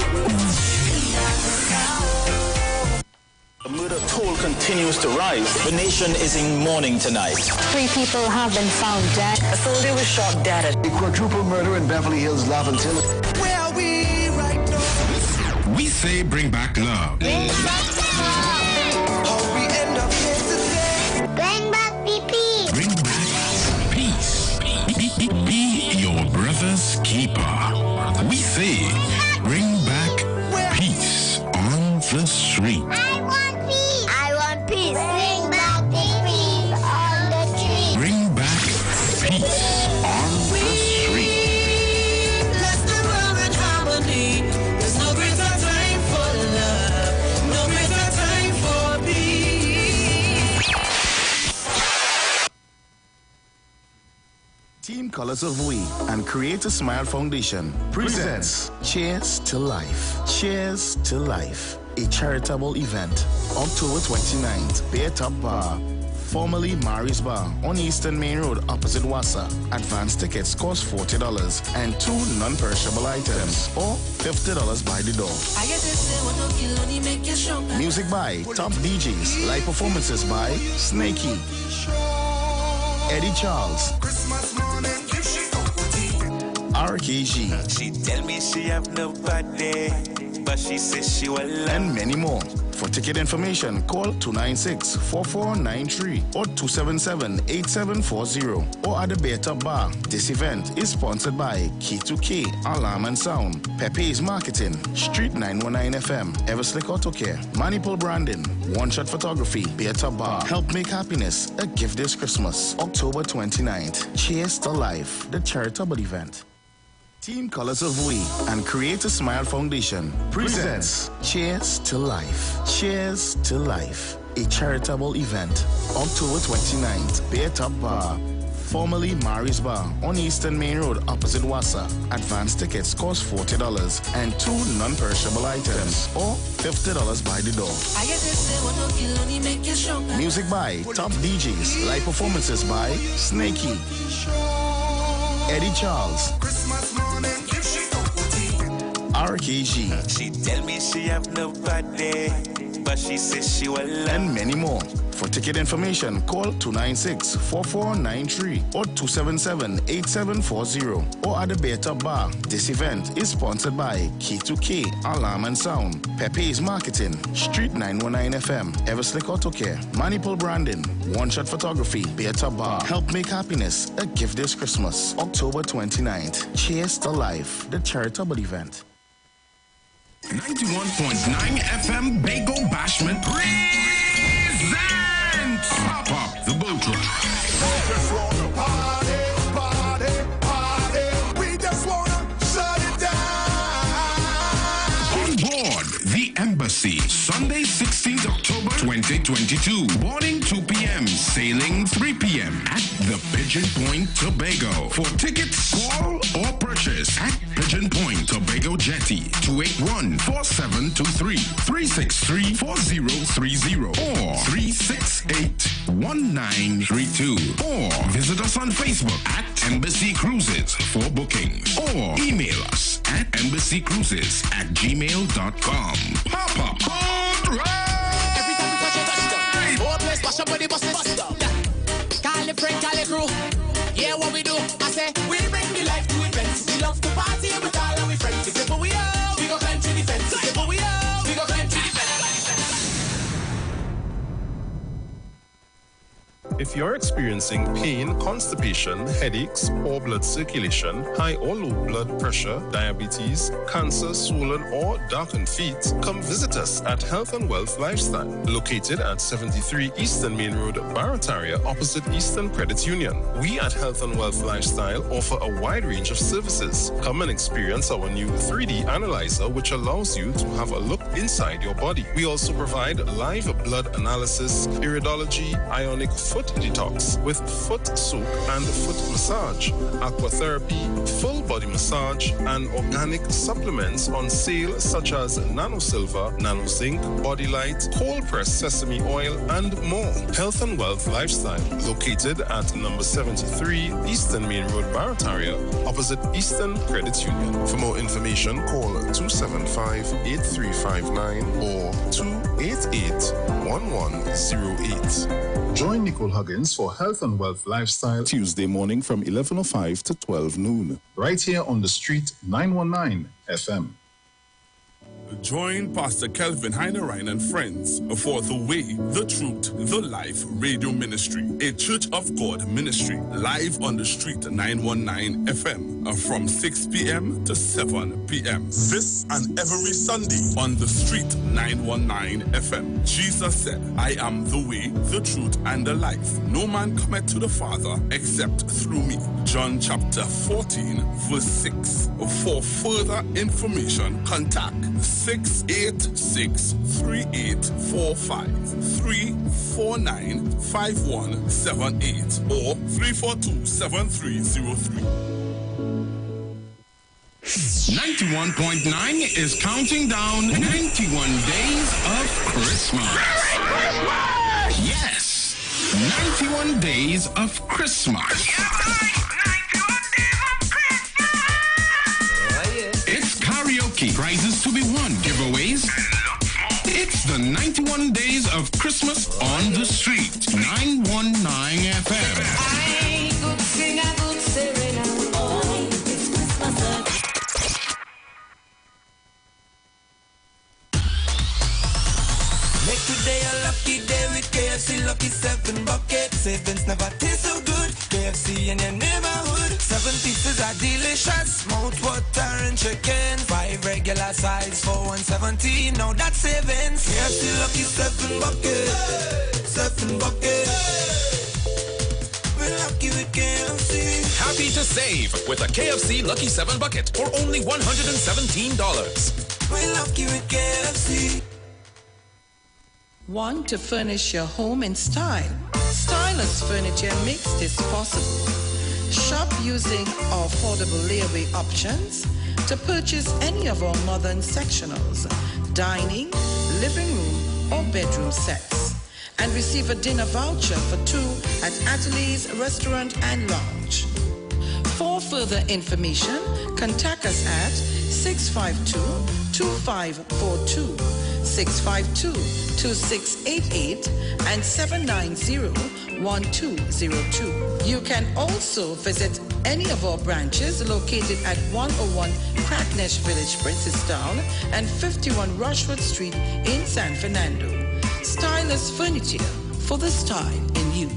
[SPEAKER 5] The murder toll continues to rise. The nation is in mourning tonight.
[SPEAKER 6] 3 people have been found dead. A soldier was shot dead at
[SPEAKER 7] a quadruple murder in Beverly Hills, Laventille.
[SPEAKER 3] Where are we right now?
[SPEAKER 8] We say bring back love.
[SPEAKER 6] Bring back love.
[SPEAKER 3] How we end up here today.
[SPEAKER 6] Bring back PP.
[SPEAKER 8] Bring back peace. Be your brother's keeper. We say bring back peace on the street.
[SPEAKER 6] I want peace. I want peace. Bring back the peace on the street.
[SPEAKER 8] Bring back peace on the street.
[SPEAKER 3] Bless the world in harmony. There's no greater time for love. No greater
[SPEAKER 2] Colors of We and Create a Smile Foundation presents Cheers to Life. Cheers to Life, a charitable event. October 29th, Bear Top Bar, formerly Mari's Bar, on Eastern Main Road, opposite Wassa. Advance tickets cost $40 and 2 non-perishable items, or $50 by the door. Music by top DJs, live performances by Snakey, Eddie Charles, RKG,
[SPEAKER 3] She tell me she have nobody, but she says she will love.
[SPEAKER 2] and many more. For ticket information, call 296-4493 or 277-8740 or at the Beta Bar. This event is sponsored by K2K, Alarm and Sound, Pepe's Marketing, Street 919 FM, Everslick Auto Care, Manipul Branding, One Shot Photography, Beta Bar. Help make happiness a gift this Christmas, October 29th. Cheers to Life, the charitable event. Team Colors of We and Create a Smile Foundation presents Cheers to Life. Cheers to Life, a charitable event. October 29th, Bear Top Bar, formerly Mari's Bar, on Eastern Main Road, opposite Wassa. Advance tickets cost $40 and 2 non-perishable items, or $50 by the door. Music by top DJs, live performances by Snakey, Eddie Charles, RKG,
[SPEAKER 3] She tell me she have nobody, but she says she will love.
[SPEAKER 2] and many more. For ticket information, call 296-4493 or 277-8740 or at the Beta Bar. This event is sponsored by K2K, Alarm and Sound, Pepe's Marketing, Street 919 FM, Everslick Auto Care, Manipul Branding, One Shot Photography, Beta Bar. Help make happiness a gift this Christmas, October 29th. Cheers to Life, the charitable event.
[SPEAKER 8] 91.9 FM Bago Bashment presents Pop Up the Boat Ride.
[SPEAKER 3] just wanna party, party, party. We just wanna shut it down.
[SPEAKER 8] On board the Embassy, Sunday 16th October 2022. Boarding 2 p.m., sailing 3 p.m. at the Pigeon Point, Tobago. For tickets, call or purchase at Pigeon Point, Tobago Jetty, 281-4723, 363-4030, or 368-1932. Or visit us on Facebook at Embassy Cruises for bookings. Or email us at embassycruises@gmail.com. Papa Boat Ride!
[SPEAKER 9] Every time we touch it, touchdown. Whole place mash up when the bus is bust down. Call the friend, call the crew. Yeah, what we do? I say, we bring the life to events. We love to party with all our friends. If we are, we go climb to the fence. If we are, we go climb to the fence.
[SPEAKER 10] If you're experiencing pain, constipation, headaches, poor blood circulation, high or low blood pressure, diabetes, cancer, swollen or darkened feet, come visit us at Health and Wealth Lifestyle, located at 73 Eastern Main Road, Barataria, opposite Eastern Credit Union. We at Health and Wealth Lifestyle offer a wide range of services. Come and experience our new 3D analyzer, which allows you to have a look inside your body. We also provide live blood analysis, iridology, ionic foot detox with foot soak and foot massage, aquatherapy, full body massage, and organic supplements on sale such as Nano Silver, Nano Zinc, Body Light, cold pressed sesame oil, and more. Health and Wealth Lifestyle, located at number 73 Eastern Main Road, Barataria, opposite Eastern Credit Union. For more information, call 275-8359 or 288-1108.
[SPEAKER 11] Join Nicole Huggins for Health and Wealth Lifestyle Tuesday morning from 11:05 to 12 noon. Right here on the street 919 FM.
[SPEAKER 12] Join Pastor Kelvin Heinerine and friends for The Way, The Truth, The Life Radio Ministry, a Church of God ministry, live on the street 919 FM from 6 p.m. to 7 p.m.
[SPEAKER 3] This and every Sunday
[SPEAKER 12] on the street 919 FM. Jesus said, I am the way, the truth, and the life. No man cometh to the Father except through me. John chapter 14, verse 6. For further information, contact 686-3845, 349-5178, or 342-7303.
[SPEAKER 8] 91.9 is counting down 91 days of Christmas. Yes, 91 days of Christmas. It's karaoke, prizes to be won, giveaways. It's the 91 days of Christmas on the street. 919 FM.
[SPEAKER 9] I could sing a good serenade. Oh, it's Christmas.
[SPEAKER 13] Make today a lucky day with KFC Lucky 7 buckets. Savings never taste so good. KFC in your neighborhood. 7 pieces are delicious. Mouth water and chicken. 5 regular size for $1.17. Now that's savings. KFC Lucky 7 buckets. 7 buckets. We're lucky with KFC.
[SPEAKER 14] Happy to save with a KFC Lucky 7 bucket for only $117.
[SPEAKER 13] We're lucky with KFC.
[SPEAKER 15] Want to furnish your home in style? Stylish Furniture makes this possible. Shop using our affordable layaway options to purchase any of our modern sectionals, dining, living room, or bedroom sets, and receive a dinner voucher for 2 at Atelier's Restaurant and Lounge. For further information, contact us at 652-2542, 652-2688, and 790-1202. You can also visit any of our branches located at 101 Crackness Village, Princestown, and 51 Rushwood Street in San Fernando. Stylish Furniture, for the style in you.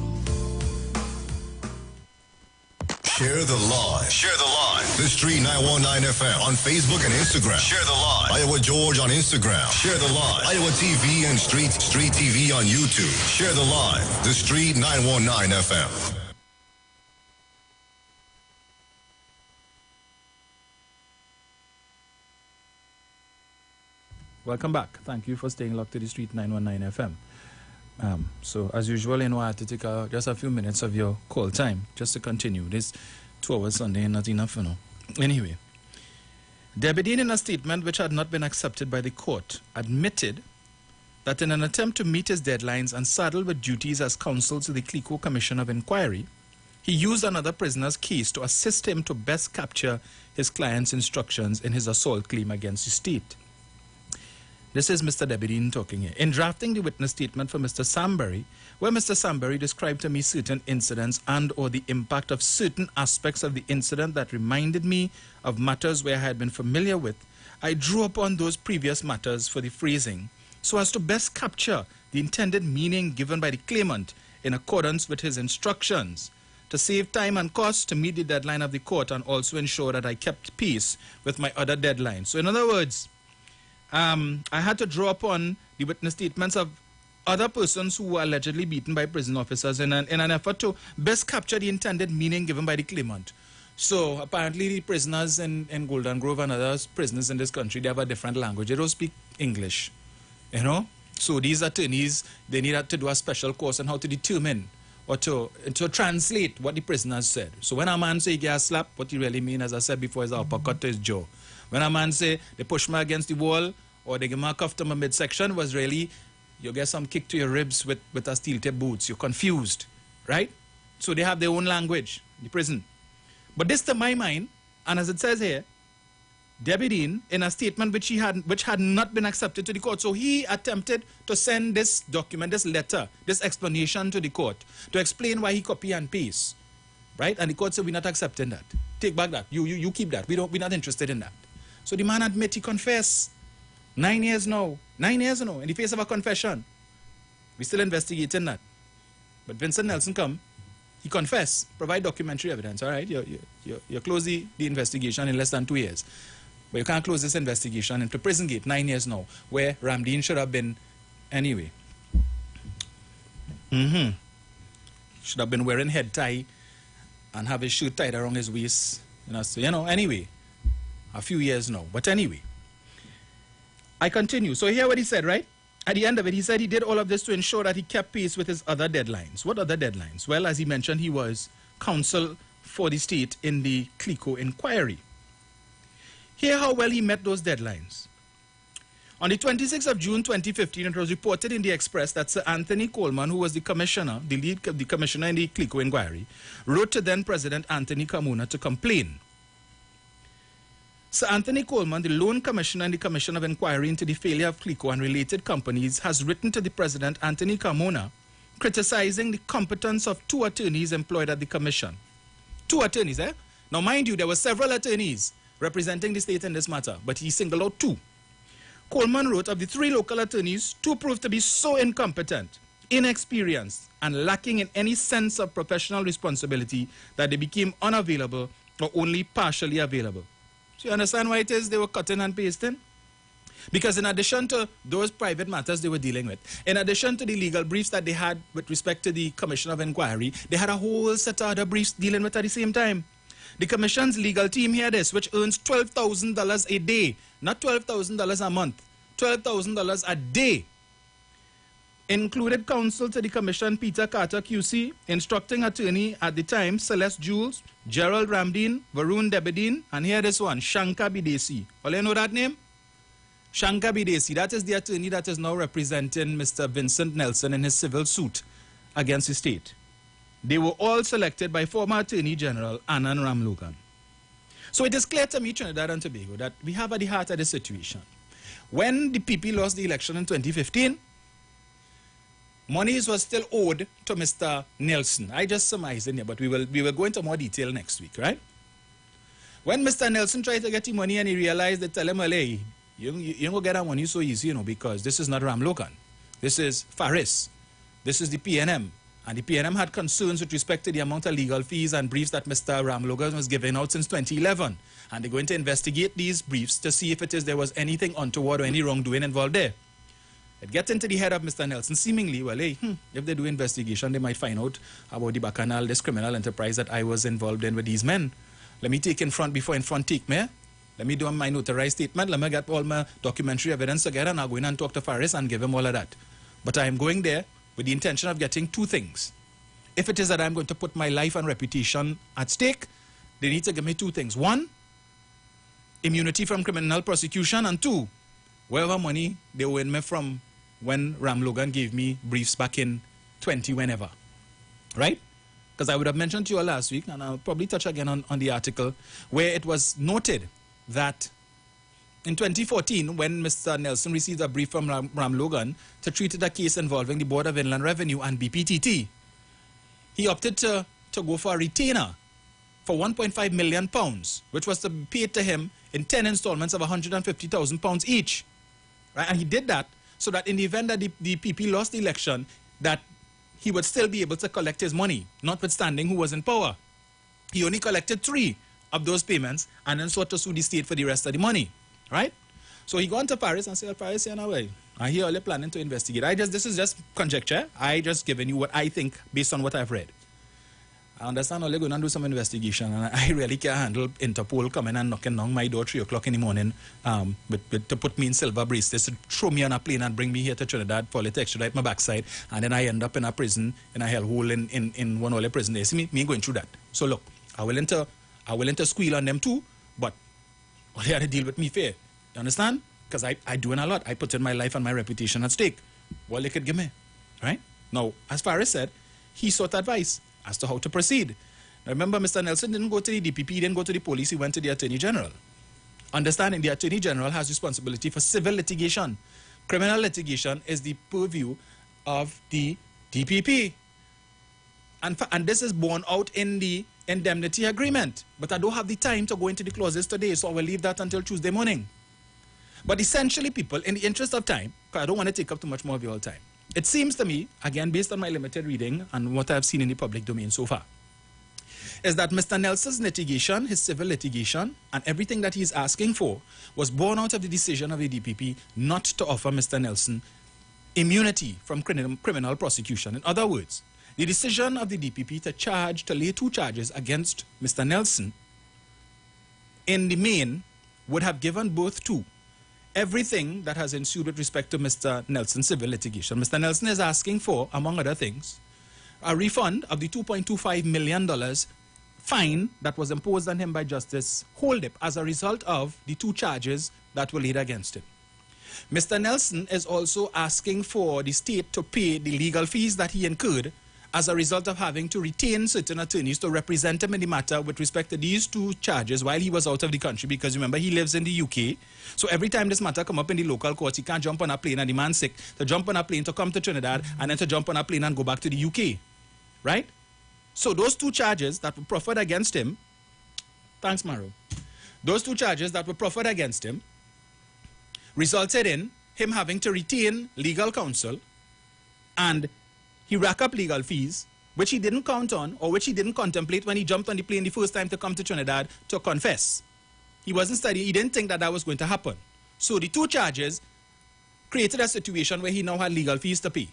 [SPEAKER 2] Share the live. Share the live. The Street 919 FM on Facebook and Instagram. Share the live. Iowa George on Instagram. Share the live. Iowa TV and Street TV on YouTube. Share the live. The Street 919 FM.
[SPEAKER 1] Welcome back. Thank you for staying locked to the Street 919 FM. So, as usual, I had to take just a few minutes of your call time just to continue. This 2 hours Sunday is not enough, you know. Anyway, Debbie, in a statement which had not been accepted by the court, admitted that in an attempt to meet his deadlines and saddled with duties as counsel to the Clico Commission of Inquiry, he used another prisoner's case to assist him to best capture his client's instructions in his assault claim against the state. This is Mr. Debedine talking here. In drafting the witness statement for Mr. Sambury, where Mr. Sambury described to me certain incidents and or the impact of certain aspects of the incident that reminded me of matters where I had been familiar with, I drew upon those previous matters for the phrasing so as to best capture the intended meaning given by the claimant in accordance with his instructions, to save time and cost, to meet the deadline of the court, and also ensure that I kept pace with my other deadlines. So in other words, I had to draw upon the witness statements of other persons who were allegedly beaten by prison officers in an effort to best capture the intended meaning given by the claimant. So apparently the prisoners in Golden Grove and other prisoners in this country, they have a different language. They don't speak English, you know. So these attorneys, they need to do a special course on how to determine or to translate what the prisoners said. So when a man say he get a slap, what he really mean, as I said before, is an uppercut to his jaw. When a man say they push me against the wall or they give me a cuff to my midsection, was really you get some kick to your ribs with a steel tip boots. You're confused, right? So they have their own language, the prison. But this to my mind, and as it says here, Debedine, in a statement which had not been accepted to the court. So he attempted to send this document, this letter, this explanation to the court to explain why he copy and paste, right? And the court said, we're not accepting that. Take back that. You keep that. We're not interested in that. So the man admit he confessed. 9 years now. 9 years now. In the face of a confession. We're still investigating that. But Vincent Nelson come. He confessed. Provide documentary evidence. All right? You close the investigation in less than 2 years. But you can't close this investigation into prison gate. 9 years now. Where Ramdeen should have been anyway. Should have been wearing head tie and have his shoe tied around his waist. So, anyway. A few years now. But anyway. I continue. So hear what he said, right? At the end of it, he said he did all of this to ensure that he kept pace with his other deadlines. What other deadlines? Well, as he mentioned, he was counsel for the state in the Clico inquiry. Hear how well he met those deadlines. On the 26th of June 2015, it was reported in the Express that Sir Anthony Coleman, who was the commissioner, the commissioner in the Clico inquiry, wrote to then President Anthony Carmona to complain. Sir Anthony Coleman, the lone commissioner in the Commission of Inquiry into the failure of Clico and related companies, has written to the President Anthony Carmona criticizing the competence of 2 attorneys employed at the commission. 2 attorneys, eh? Now, mind you, there were several attorneys representing the state in this matter, but he singled out 2. Coleman wrote, of the 3 local attorneys, 2 proved to be so incompetent, inexperienced, and lacking in any sense of professional responsibility that they became unavailable or only partially available. So you understand why it is they were cutting and pasting? Because in addition to those private matters they were dealing with, in addition to the legal briefs that they had with respect to the Commission of Inquiry, they had a whole set of other briefs dealing with at the same time. The Commission's legal team here, which earns $12,000 a day, not $12,000 a month, $12,000 a day, included counsel to the Commission Peter Carter QC, instructing attorney at the time Celeste Jules, Gerald Ramdeen, Varun Debedine, and here this one, Shankar Bidesi. All you know that name? Shankar Bidesi. That is the attorney that is now representing Mr. Vincent Nelson in his civil suit against the state. They were all selected by former Attorney General Anand Ramlogan. So it is clear to me, Trinidad and Tobago, that we have at the heart of the situation. When the PP lost the election in 2015, monies was still owed to Mr. Nelson. I just surmised in here, but we will go into more detail next week, right? When Mr. Nelson tried to get the money and he realized that, tell him, well, hey, you don't go get that money so easy, because this is not Ramlogan. This is Faris. This is the PNM. And the PNM had concerns with respect to the amount of legal fees and briefs that Mr. Ramlogan was giving out since 2011. And they're going to investigate these briefs to see if there was anything untoward or any wrongdoing involved there. It gets into the head of Mr. Nelson, seemingly, well, hey, if they do investigation, they might find out about the bacchanal, this criminal enterprise that I was involved in with these men. Let me take in front before in front take me. Let me do my notarized statement. Let me get all my documentary evidence together, and I'll go in and talk to Faris and give him all of that. But I am going there with the intention of getting 2 things. If it is that I'm going to put my life and reputation at stake, they need to give me 2 things. 1, immunity from criminal prosecution, and 2, whatever money they win me from when Ramlogan gave me briefs back in 20 whenever. Right? Because I would have mentioned to you all last week, and I'll probably touch again on the article, where it was noted that in 2014, when Mr. Nelson received a brief from Ramlogan to treat a case involving the Board of Inland Revenue and BPTT, he opted to go for a retainer for £1.5 million, which was to be paid to him in 10 installments of £150,000 each. Right? And he did that so that in the event that the PP lost the election, that he would still be able to collect his money, notwithstanding who was in power. He only collected 3 of those payments and then sought to sue the state for the rest of the money. Right? So he gone to Paris and said, Paris, no way. I hear you're planning to investigate. This is just conjecture. I just given you what I think based on what I've read. I understand all they're going to do some investigation, and I really can't handle Interpol coming and knocking on my door 3 o'clock in the morning to put me in silver bracelets, to throw me on a plane and bring me here to Trinidad for to extradite my backside, and then I end up in a prison, in a hellhole in one of the prison. They see me going through that. So look, I willing to squeal on them too, but they had to deal with me fair. You understand? Because I doing a lot. I put in my life and my reputation at stake. What they could give me, right? Now, as far as said, he sought advice as to how to proceed. Now, remember, Mr. Nelson didn't go to the DPP, he didn't go to the police, he went to the Attorney General. Understanding the Attorney General has responsibility for civil litigation. Criminal litigation is the purview of the DPP. And this is borne out in the indemnity agreement. But I don't have the time to go into the clauses today, so I will leave that until Tuesday morning. But essentially, people, in the interest of time, because I don't want to take up too much more of your time, it seems to me, again, based on my limited reading and what I've seen in the public domain so far, is that Mr. Nelson's litigation, his civil litigation, and everything that he's asking for was born out of the decision of the DPP not to offer Mr. Nelson immunity from criminal prosecution. In other words, the decision of the DPP to lay 2 charges against Mr. Nelson, in the main, would have given birth to everything that has ensued with respect to Mr. Nelson's civil litigation. Mr. Nelson is asking for, among other things, a refund of the $2.25 million fine that was imposed on him by Justice Holdip as a result of the 2 charges that were laid against him. Mr. Nelson is also asking for the state to pay the legal fees that he incurred as a result of having to retain certain attorneys to represent him in the matter with respect to these 2 charges while he was out of the country, because remember, he lives in the UK. So every time this matter come up in the local courts, he can't jump on a plane and the man's sick, to jump on a plane to come to Trinidad and then to jump on a plane and go back to the UK, right? So those 2 charges that were proffered against him, thanks, Maro. Those 2 charges that were proffered against him resulted in him having to retain legal counsel, and he racked up legal fees, which he didn't count on or which he didn't contemplate when he jumped on the plane the first time to come to Trinidad to confess. He wasn't studying. He didn't think that that was going to happen. So the 2 charges created a situation where he now had legal fees to pay.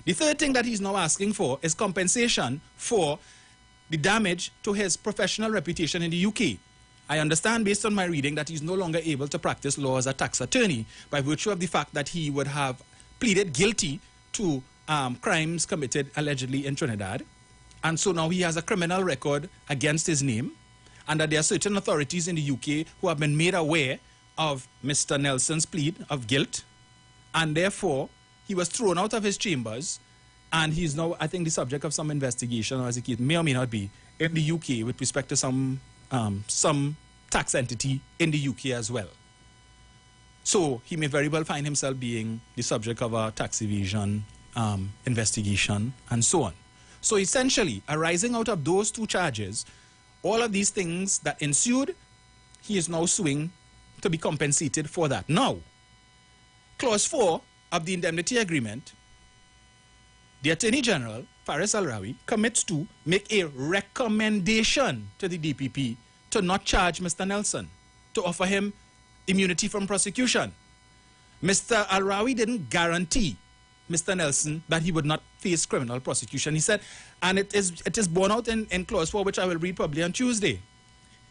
[SPEAKER 1] The third thing that he's now asking for is compensation for the damage to his professional reputation in the UK. I understand based on my reading that he's no longer able to practice law as a tax attorney by virtue of the fact that he would have pleaded guilty to crimes committed allegedly in Trinidad. And so now he has a criminal record against his name, and that there are certain authorities in the UK who have been made aware of Mr. Nelson's plea of guilt, and therefore he was thrown out of his chambers, and he's now, I think, the subject of some investigation, or as it may or may not be, in the UK with respect to some tax entity in the UK as well. So he may very well find himself being the subject of a tax evasion investigation and so on. So essentially, arising out of those 2 charges, all of these things that ensued, he is now suing to be compensated for that. Now, Clause 4 of the indemnity agreement, the Attorney General, Faris Al-Rawi, commits to make a recommendation to the DPP to not charge Mr. Nelson, to offer him immunity from prosecution. Mr. Al-Rawi didn't guarantee Mr. Nelson that he would not face criminal prosecution. He said, and it is borne out in Clause 4, which I will read probably on Tuesday.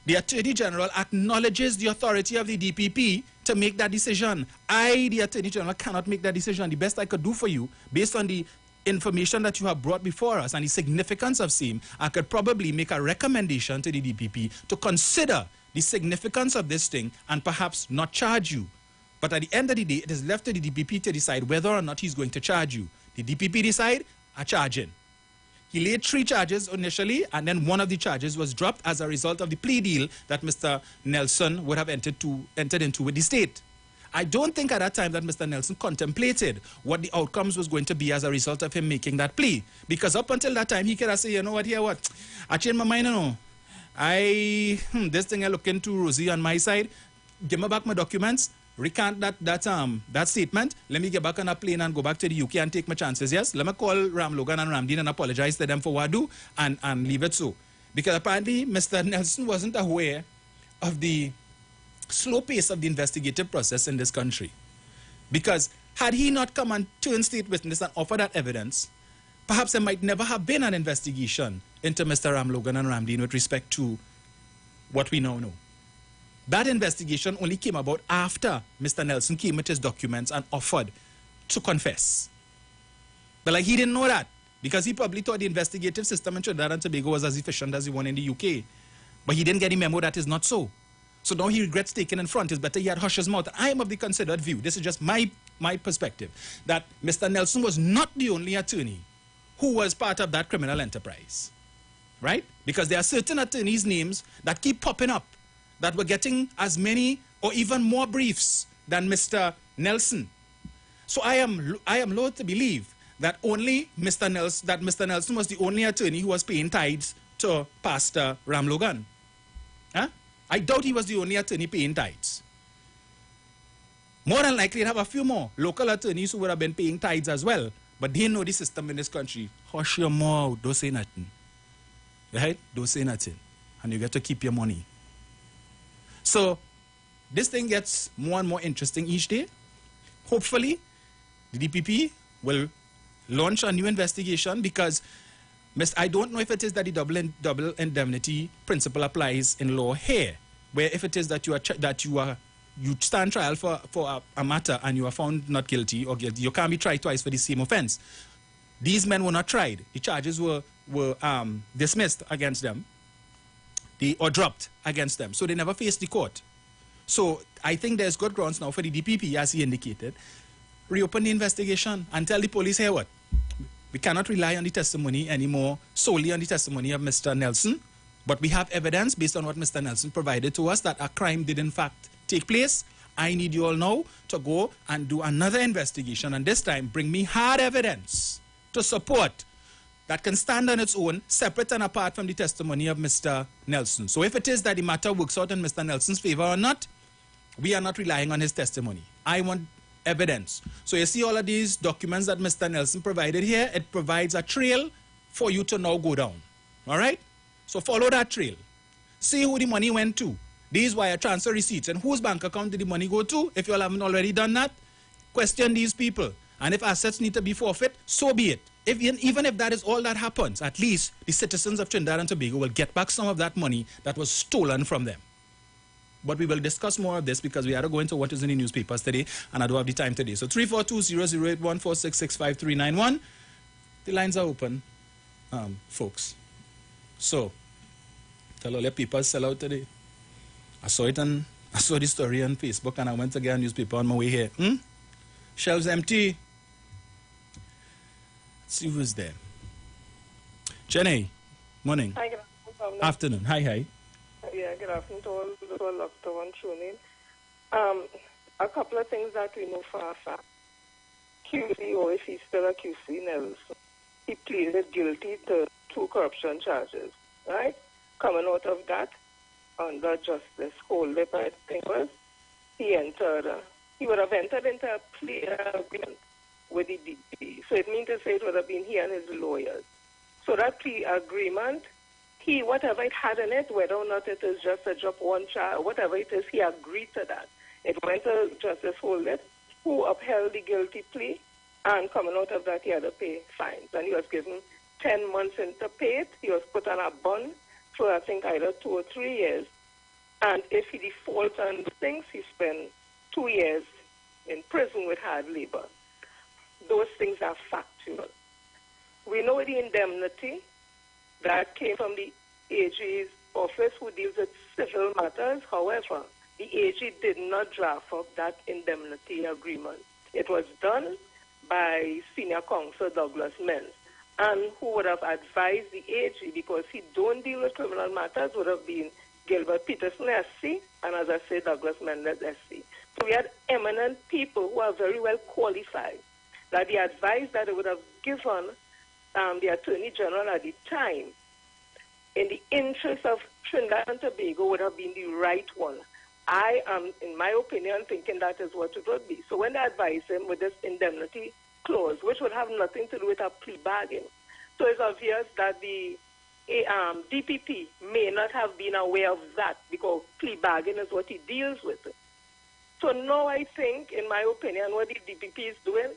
[SPEAKER 1] The Attorney General acknowledges the authority of the DPP to make that decision. I, the Attorney General, cannot make that decision. The best I could do for you, based on the information that you have brought before us and the significance of same, I could probably make a recommendation to the DPP to consider the significance of this thing and perhaps not charge you. But at the end of the day, it is left to the DPP to decide whether or not he's going to charge you. The DPP decide, a charging. He laid 3 charges initially, and then one of the charges was dropped as a result of the plea deal that Mr. Nelson would have entered into with the state. I don't think at that time that Mr. Nelson contemplated what the outcomes was going to be as a result of him making that plea. Because up until that time, he could have said, you know what, here, what? I changed my mind, you know. This thing I look into, Rosie, on my side. Give me back my documents. Recant that statement. Let me get back on a plane and go back to the UK and take my chances. Yes, let me call Ram Logan and Ramdeen and apologize to them for what I do and leave it so. Because apparently Mr. Nelson wasn't aware of the slow pace of the investigative process in this country. Because had he not come and turned state witness and offer that evidence, perhaps there might never have been an investigation into Mr. Ram Logan and Ramdeen with respect to what we now know. That investigation only came about after Mr. Nelson came with his documents and offered to confess. But like he didn't know that, because he probably thought the investigative system in Trinidad and Tobago was as efficient as the one in the UK. But he didn't get the memo that is not so. So now he regrets taking in front. It's better he had hushed his mouth. I am of the considered view, this is just my perspective, that Mr. Nelson was not the only attorney who was part of that criminal enterprise. Right? Because there are certain attorneys' names that keep popping up that were getting as many or even more briefs than Mr. Nelson. So I am loath to believe that Mr. Nelson was the only attorney who was paying tithes to Pastor Ram Logan. Huh? I doubt he was the only attorney paying tithes. More than likely, you'd have a few more local attorneys who would have been paying tithes as well, but they know the system in this country. Hush your mouth, don't say nothing. Right? Don't say nothing. And you get to keep your money. So, this thing gets more and more interesting each day. Hopefully, the DPP will launch a new investigation, because I don't know if it is that the double indemnity principle applies in law here, where if it is that you are you stand trial for a matter and you are found not guilty or guilty, you can't be tried twice for the same offense. These men were not tried. The charges were dismissed against them or dropped against them. So they never faced the court. So I think there's good grounds now for the DPP, as he indicated, reopen the investigation and tell the police, hey, what? We cannot rely on the testimony anymore, solely on the testimony of Mr. Nelson, but we have evidence based on what Mr. Nelson provided to us that a crime did in fact take place. I need you all now to go and do another investigation, and this time bring me hard evidence to support that can stand on its own, separate and apart from the testimony of Mr. Nelson. So if it is that the matter works out in Mr. Nelson's favor or not, we are not relying on his testimony. I want evidence. So you see all of these documents that Mr. Nelson provided here, it provides a trail for you to now go down. All right? So follow that trail. See who the money went to. These wire transfer receipts and whose bank account did the money go to. If you all haven't already done that, question these people. And if assets need to be forfeit, so be it. Even if that is all that happens, at least the citizens of Trinidad and Tobago will get back some of that money that was stolen from them. But we will discuss more of this because we are to go into what is in the newspapers today, and I don't have the time today. So 342-008-146-65391. The lines are open, folks. So tell all your people sell out today. I saw the story on Facebook, and I went to get a newspaper on my way here. Shelves empty. Let's see who's there. Jenny, morning.
[SPEAKER 16] Hi, good
[SPEAKER 1] afternoon. Hi.
[SPEAKER 16] Yeah, good afternoon to all who are locked on tuning. A couple of things that we know for a fact. QC, or if he's still a QC, Nelson, he pleaded guilty to 2 corruption charges, right? Coming out of that, under Justice Holdip, I think was, he would have entered into a plea agreement with the DP. So it means to say it would have been he and his lawyers. So that plea agreement, whatever it had in it, whether or not it is just a drop one charge, whatever it is, he agreed to that. It went to Justice Holdip, who upheld the guilty plea, and coming out of that, he had to pay fines. And he was given 10 months to pay it. He was put on a bond for, I think, either 2 or 3 years. And if he defaults on things, he spent 2 years in prison with hard labor. Those things are factual. We know the indemnity that came from the AG's office who deals with civil matters. However, the AG did not draft up that indemnity agreement. It was done by Senior Counsel Douglas Menz, and who would have advised the AG, because he don't deal with criminal matters, would have been Gilbert Peterson, SC, and as I said, Douglas Mendes, SC. So we had eminent people who are very well qualified, that the advice that they would have given the Attorney General at the time, in the interest of Trinidad and Tobago, would have been the right one. I am, in my opinion, thinking that is what it would be. So when they advise him with this indemnity clause, which would have nothing to do with a plea bargain, so it's obvious that the DPP may not have been aware of that, because plea bargain is what he deals with. So now I think, in my opinion, what the DPP is doing,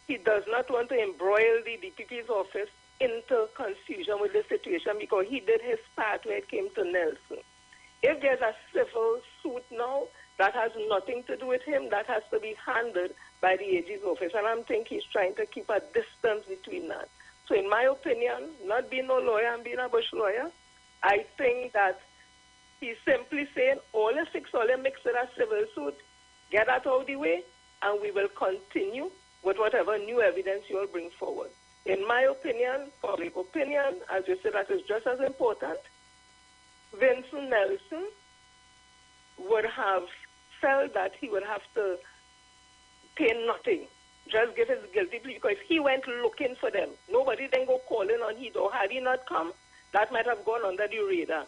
[SPEAKER 16] he does not want to embroil the DPP's office into confusion with the situation, because he did his part where it came to Nelson. If there's a civil suit now that has nothing to do with him, that has to be handled by the AG's office. And I'm thinking he's trying to keep a distance between that. So in my opinion, not being no lawyer and being a bush lawyer, I think that he's simply saying, all you fix, all you mix in a civil suit, get that out of the way, and we will continue with whatever new evidence you will bring forward. In my opinion, public opinion, as you said, that is just as important. Vincent Nelson would have felt that he would have to pay nothing, just give his guilty plea, because he went looking for them. Nobody then go calling on his door. Had he not come, that might have gone under the radar.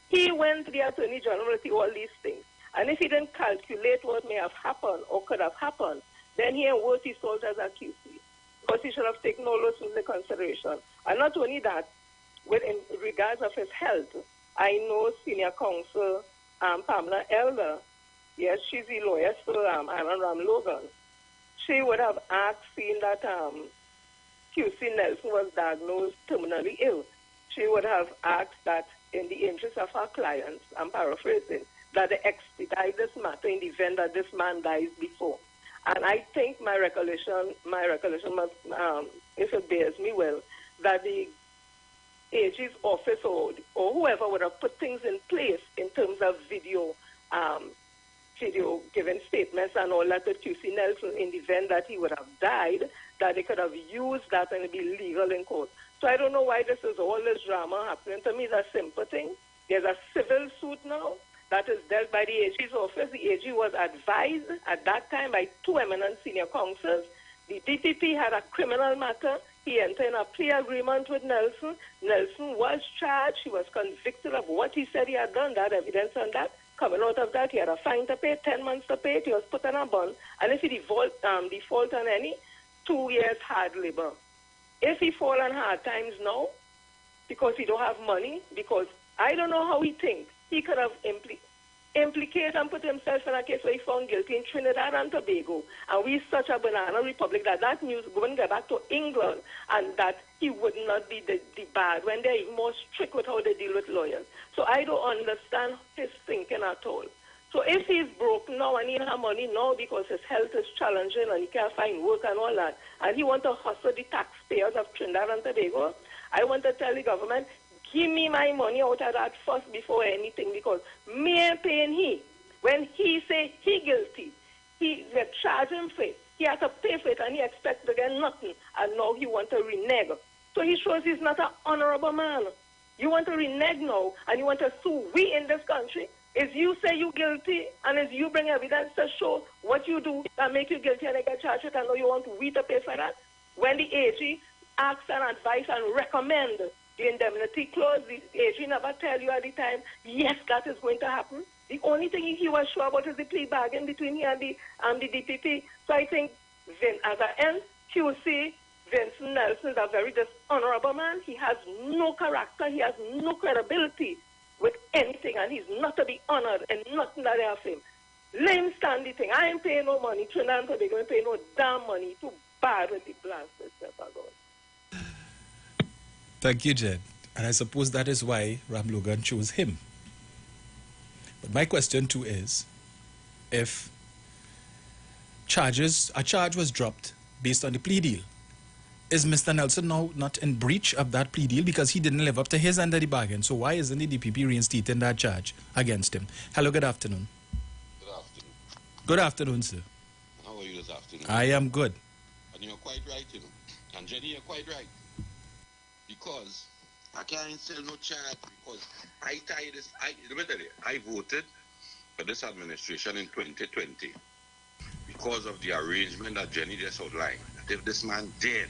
[SPEAKER 16] He went to the Attorney General to all these things. And if he didn't calculate what may have happened or could have happened, then he and worse, he sold as a QC, because he should have taken all those into consideration. And not only that, in regards of his health, I know Senior Counsel Pamela Elder, yes, she's the lawyer for Aaron Ram Logan. She would have asked, seeing that QC Nelson was diagnosed terminally ill, she would have asked that in the interest of her clients, I'm paraphrasing, that they expedite this matter in the event that this man dies before. And I think my recollection must, if it bears me well, that the AG's office or whoever would have put things in place in terms of video giving statements and all that to QC Nelson in the event that he would have died, that they could have used that and be legal in court. So I don't know why this is all this drama happening. To me, it's a simple thing. There's a civil suit now that is dealt by the AG's office. The AG was advised at that time by 2 eminent senior counsels. The DPP had a criminal matter. He entered in a plea agreement with Nelson. Nelson was charged. He was convicted of what he said he had done, that evidence on that. Coming out of that, he had a fine to pay, 10 months to pay. He was put on a bond. And if he default on any, 2 years hard labor. If he fall on hard times now, because he don't have money, because I don't know how he thinks, he could have implicated and put himself in a case where he found guilty in Trinidad and Tobago. And we such a banana republic that news going to get back to England and that he would not be the bad when they're even more strict with how they deal with lawyers. So I don't understand his thinking at all. So if he's broke now and he doesn't have money now because his health is challenging and he can't find work and all that, and he wants to hustle the taxpayers of Trinidad and Tobago, I want to tell the government, give me my money out of that first before anything, because me ain't paying he. When he say he guilty, they charge him for it. He has to pay for it and he expects to get nothing, and now he wants to renege. So he shows he's not an honorable man. You want to renege now and you want to sue we in this country? Is you say you guilty and is you bring evidence to show what you do that make you guilty and they get charged with, and now you want we to pay for that? When the AG asks and advise and recommend the indemnity clause, the AG never tell you at the time, yes, that is going to happen. The only thing he was sure about is the plea bargain between he and the DPP. So I think, as an end, QC, Vincent Nelson is a very dishonorable man. He has no character. He has no credibility with anything, and he's not to be honored and nothing that they have him. Let him stand the thing. I ain't paying no money. Trinidad and Tobago ain't paying no damn money. Too bad with the blasted stuff I got.
[SPEAKER 1] Thank you, Jed. And I suppose that is why Ram Logan chose him. But my question too is, if a charge was dropped based on the plea deal, is Mr. Nelson now not in breach of that plea deal because he didn't live up to his end of the bargain? So why isn't the DPP reinstating that charge against him? Hello, good afternoon.
[SPEAKER 17] Good afternoon.
[SPEAKER 1] Good afternoon, sir.
[SPEAKER 17] How are you this afternoon?
[SPEAKER 1] I am good.
[SPEAKER 17] And you're quite right, you know. And Jenny, you're quite right. Because I can't sell no charge because let me tell you, I voted for this administration in 2020 because of the arrangement that Jenny just outlined. That if this man dead,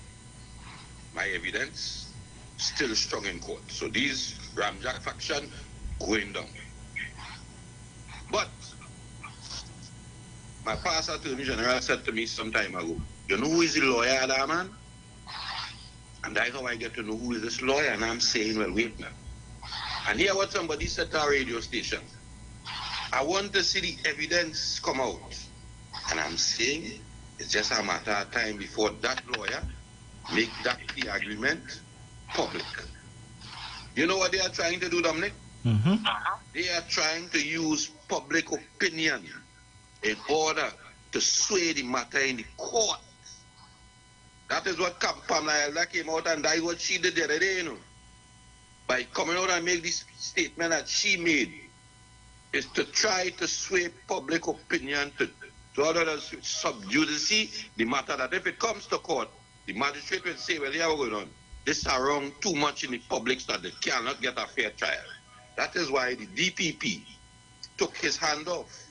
[SPEAKER 17] my evidence still strong in court. So these Ramjack faction going down. But my past attorney general said to me some time ago, you know who is the lawyer, that man? And that's how I get to know who is this lawyer. And I'm saying, well, wait now. And here what somebody said to our radio station. I want to see the evidence come out. And I'm saying it's just a matter of time before that lawyer make that the agreement public. You know what they are trying to do, Dominic?
[SPEAKER 1] Mm-hmm.
[SPEAKER 17] They are trying to use public opinion in order to sway the matter in the court. That is what Pamela Elder came out and that is what she did the other day, you know. By coming out and make this statement that she made is to try to sway public opinion to order to subjudice the matter that if it comes to court, the magistrate will say, well, here we're going on. This is wrong too much in the public so that they cannot get a fair trial. That is why the DPP took his hand off.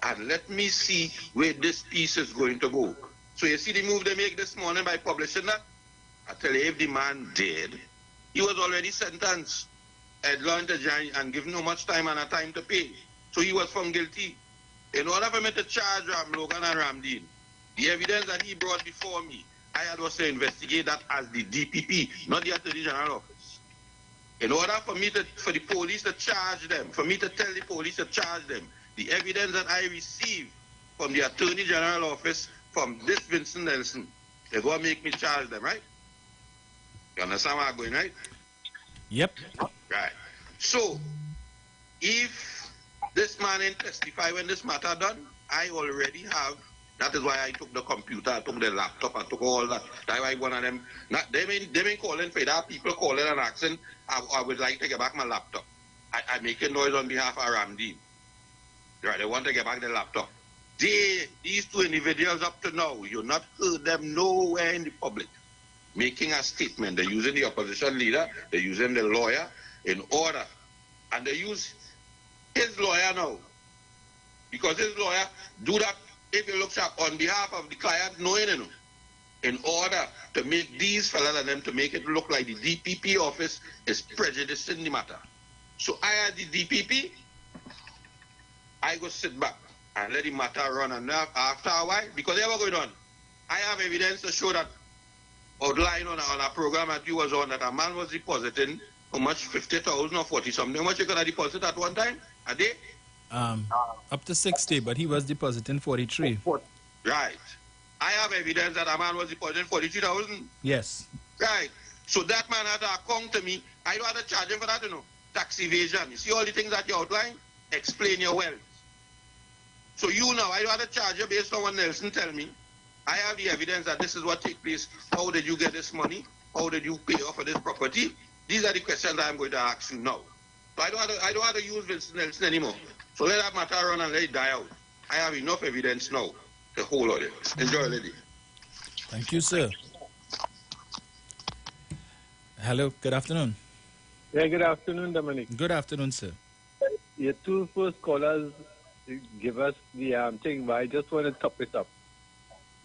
[SPEAKER 17] And let me see where this piece is going to go. So you see the move they make this morning by publishing that? I tell you, if the man did, he was already sentenced, headlong to jail and given no much time and a time to pay. So he was found guilty. In order for me to charge Ram Logan and Ramdeen, the evidence that he brought before me, I had also investigate that as the DPP, not the Attorney General Office. In order for the police to charge them, for me to tell the police to charge them, the evidence that I received from the Attorney General Office, from this Vincent Nelson, they're going to make me charge them, right? You understand where I'm going, right?
[SPEAKER 1] Yep.
[SPEAKER 17] Right. So, if This man ain't testify when this matter done. I already have. That is why I took the computer, I took the laptop, I took all that. That's why one of them, they been calling for that. People calling and asking, I would like to get back my laptop. I make a noise on behalf of Ramdeen. Right, they want to get back the laptop. These two individuals up to now, you've not heard them nowhere in the public making a statement. They're using the opposition leader, they're using the lawyer in order. And they use his lawyer now. Because his lawyer do that, if you look up on behalf of the client, in order to make these fellas and them to make it look like the DPP office is prejudicing the matter. So I had the DPP, I go sit back and let the matter run. And after a while, because they were going on, I have evidence to show that outline on a program that you was on, that a man was depositing how much, 50,000 or 40 something. How much you gonna deposit at one time a day?
[SPEAKER 1] Up to 60, but he was depositing 43.
[SPEAKER 17] Right. I have evidence that a man was depositing 43,000.
[SPEAKER 1] Yes.
[SPEAKER 17] Right. So that man had to account to me. I don't have to charge him for that, tax evasion. You see all the things that you outline? Explain your wealth. So you now, I don't have to charge you based on what Nelson tell me. I have the evidence that this is what took place. How did you get this money? How did you pay off for this property? These are the questions that I'm going to ask you now. So I don't have to use Vincent Nelson anymore. So let that matter run and let it die out. I have enough evidence now to hold on it. Enjoy, lady.
[SPEAKER 1] Thank you, sir. Hello, good afternoon.
[SPEAKER 18] Yeah, good afternoon, Dominic.
[SPEAKER 1] Good afternoon, sir.
[SPEAKER 18] Your two first callers give us the thing, but I just want to top it up.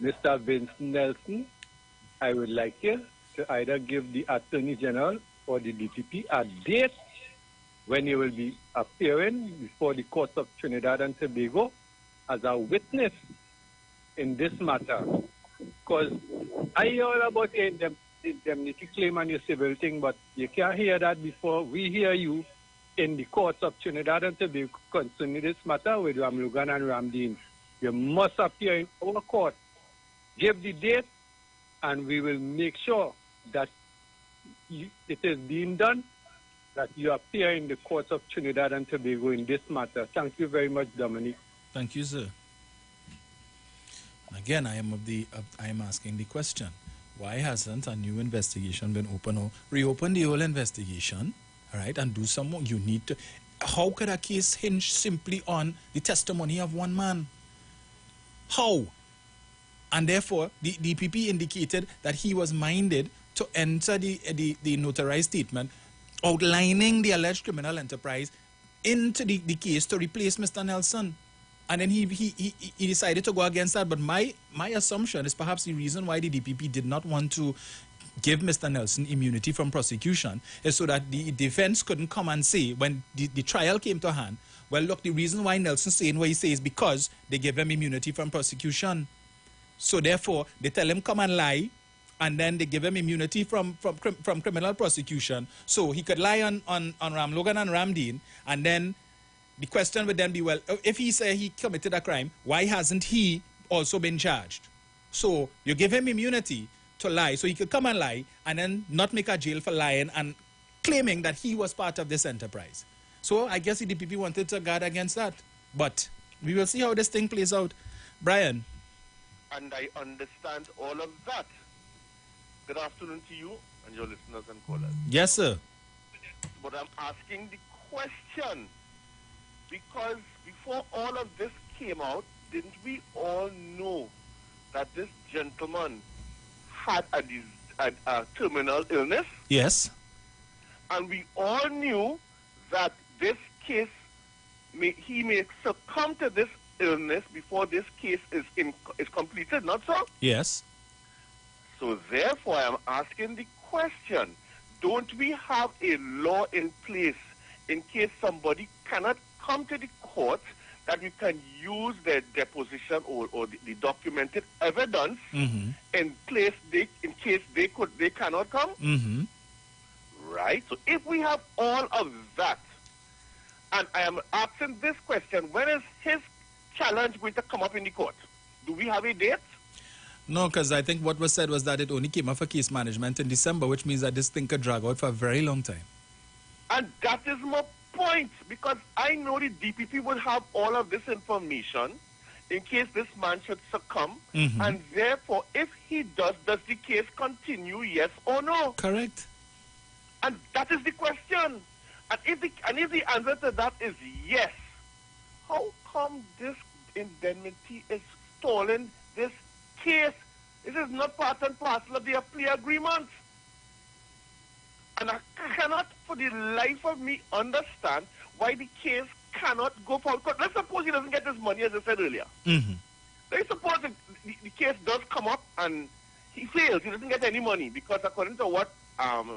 [SPEAKER 18] Mr. Vincent Nelson, I would like you to either give the Attorney General or the DPP a date when you will be appearing before the courts of Trinidad and Tobago as a witness in this matter. Because I hear all about indemnity claim and your civil thing, but you can't hear that before we hear you in the courts of Trinidad and Tobago concerning this matter with Ramlogan and Ramdeen. You must appear in our court. Give the date, and we will make sure that it is being done, that you appear in the courts of Trinidad and Tobago in this matter. Thank you very much, Dominic.
[SPEAKER 1] Thank you, sir. Again, I am asking the question: why hasn't a new investigation been opened or reopen the whole investigation? All right, and do some more. You need to. How could a case hinge simply on the testimony of one man? How? And therefore, the DPP indicated that he was minded to enter the notarized statement outlining the alleged criminal enterprise into the case to replace Mr. Nelson. And then he decided to go against that. But my assumption is perhaps the reason why the DPP did not want to give Mr. Nelson immunity from prosecution is so that the defense couldn't come and say, when the trial came to hand, well, look, the reason why Nelson's saying what he says is because they gave him immunity from prosecution. So therefore, they tell him come and lie, and then they give him immunity from criminal prosecution. So he could lie on Ramlogan and Ramdeen, and then the question would then be, well, if he say he committed a crime, why hasn't he also been charged? So you give him immunity to lie, so he could come and lie, and then not make a jail for lying and claiming that he was part of this enterprise. So I guess the DPP wanted to guard against that. But we will see how this thing plays out. Brian.
[SPEAKER 19] And I understand all of that. Good afternoon to you and your listeners and callers.
[SPEAKER 1] Yes, sir.
[SPEAKER 19] But I'm asking the question because before all of this came out, didn't we all know that this gentleman had a terminal illness?
[SPEAKER 1] Yes.
[SPEAKER 19] And we all knew that this case, he may succumb to this illness before this case is completed, not so?
[SPEAKER 1] Yes.
[SPEAKER 19] So therefore, I'm asking the question, don't we have a law in place in case somebody cannot come to the court that we can use their deposition or the documented evidence in case they cannot come? Right? So if we have all of that, and I am asking this question, when is his challenge going to come up in the court? Do we have a date?
[SPEAKER 1] No, because I think what was said was that it only came up for case management in December, which means that this thing could drag out for a very long time.
[SPEAKER 19] And that is my point, because I know the DPP would have all of this information in case this man should succumb, and therefore, if he does the case continue, yes or no?
[SPEAKER 1] Correct.
[SPEAKER 19] And that is the question. And if the answer to that is yes, how come this indemnity is stalling this case? This is not part and parcel of the plea agreement. And I cannot, for the life of me, understand why the case cannot go forward. Because let's suppose he doesn't get his money, as I said earlier. Let's suppose the case does come up and he fails. He doesn't get any money because, according to what MP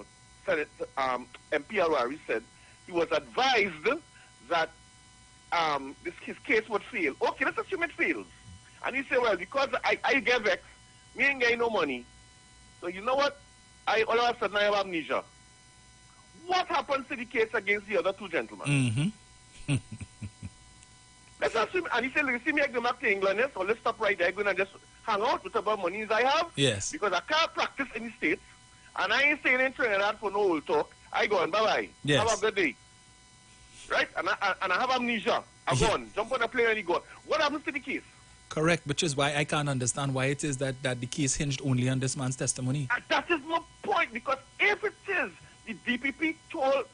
[SPEAKER 19] Iwer said, he was advised that his case would fail. Okay, let's assume it fails. And he said, well, because I get vexed, me ain't getting no money. So you know what? All of a sudden I have amnesia. What happens to the case against the other two gentlemen? Let's assume, and he said, look, see me, I go back to England, yes? So let's stop right there, go and just hang out with whatever monies I have.
[SPEAKER 1] Yes.
[SPEAKER 19] Because I can't practice in the States, and I ain't staying in Trinidad for no old talk. I go on, bye-bye.
[SPEAKER 1] Yes.
[SPEAKER 19] Have a good day. Right? And I have amnesia. I'm gone. Jump on a plane and he gone. What happens to the case?
[SPEAKER 1] Correct, which is why I can't understand why it is that the case hinged only on this man's testimony.
[SPEAKER 19] And that is my point, because if it is the DPP told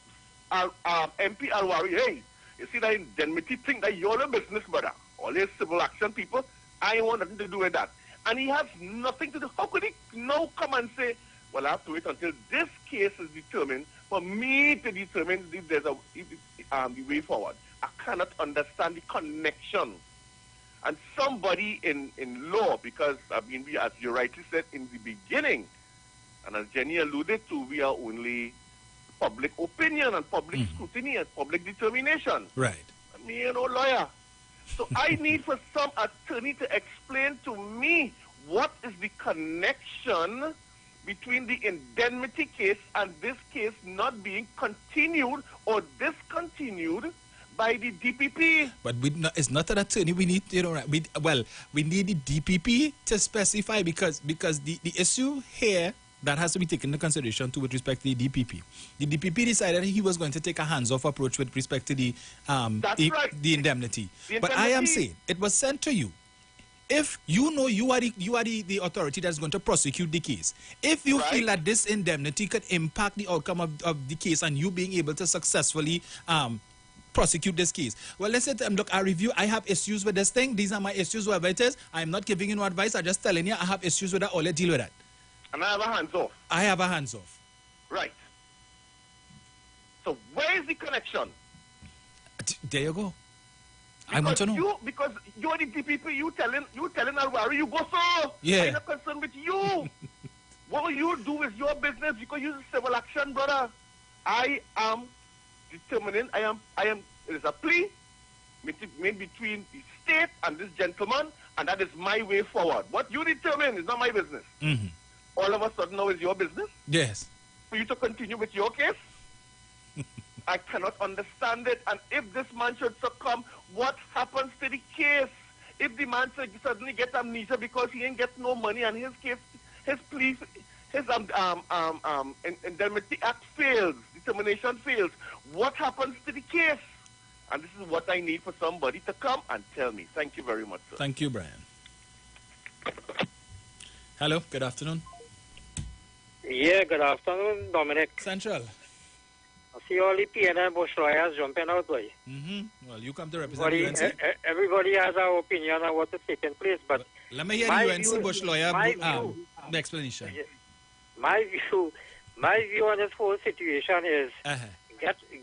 [SPEAKER 19] MP Iwer, hey, you see that indemnity thing, that you're a business, brother. All these civil action people, I want nothing to do with that. And he has nothing to do. How could he now come and say, well, I have to wait until this case is determined for me to determine if there's the way forward? I cannot understand the connection. And somebody in law, because I mean, as you rightly said in the beginning, and as Jenny alluded to, we are only public opinion and public scrutiny and public determination.
[SPEAKER 1] Right.
[SPEAKER 19] Me, you know, lawyer. So I need for some attorney to explain to me what is the connection between the indemnity case and this case not being continued or discontinued by the DPP.
[SPEAKER 1] But it's not an attorney. We need, you know, we need the DPP to specify because the issue here that has to be taken into consideration too with respect to the DPP. The DPP decided he was going to take a hands-off approach with respect to the indemnity. But I am saying it was sent to you. If you know you are the authority that's going to prosecute the case, if you feel that this indemnity could impact the outcome of the case and you being able to successfully prosecute this case. Well, let's say, look, I have issues with this thing. These are my issues, whatever it is. I'm not giving you no advice. I'm just telling you I have issues with that. All deal with that.
[SPEAKER 19] And I have a hands-off.
[SPEAKER 1] I have a hands-off.
[SPEAKER 19] Right. So where is the connection?
[SPEAKER 1] There you go. I want to know.
[SPEAKER 19] Because you're the DPP, you telling Iwer, you go so.
[SPEAKER 1] Yeah.
[SPEAKER 19] I'm not concerned with you. What you do is your business because you civil action, brother. I am determining, it is a plea made between the state and this gentleman, and that is my way forward. What you determine is not my business. All of a sudden now is your business?
[SPEAKER 1] Yes.
[SPEAKER 19] For you to continue with your case? I cannot understand it. And if this man should succumb, what happens to the case? If the man suddenly gets amnesia because he ain't get no money and his case, his plea, his indemnity act fails, determination fails, what happens to the case? And this is what I need for somebody to come and tell me. Thank you very much, sir.
[SPEAKER 1] Thank you, Brian. Hello, good afternoon.
[SPEAKER 20] Yeah, good afternoon, Dominic.
[SPEAKER 1] Central.
[SPEAKER 20] I see all the PNM Bush lawyers jumping out, boy.
[SPEAKER 1] Well, you come to represent UNC.
[SPEAKER 20] Everybody has an opinion on what is taking place, but
[SPEAKER 1] let me hear the UNC Bush lawyer the explanation.
[SPEAKER 20] My view on this whole situation is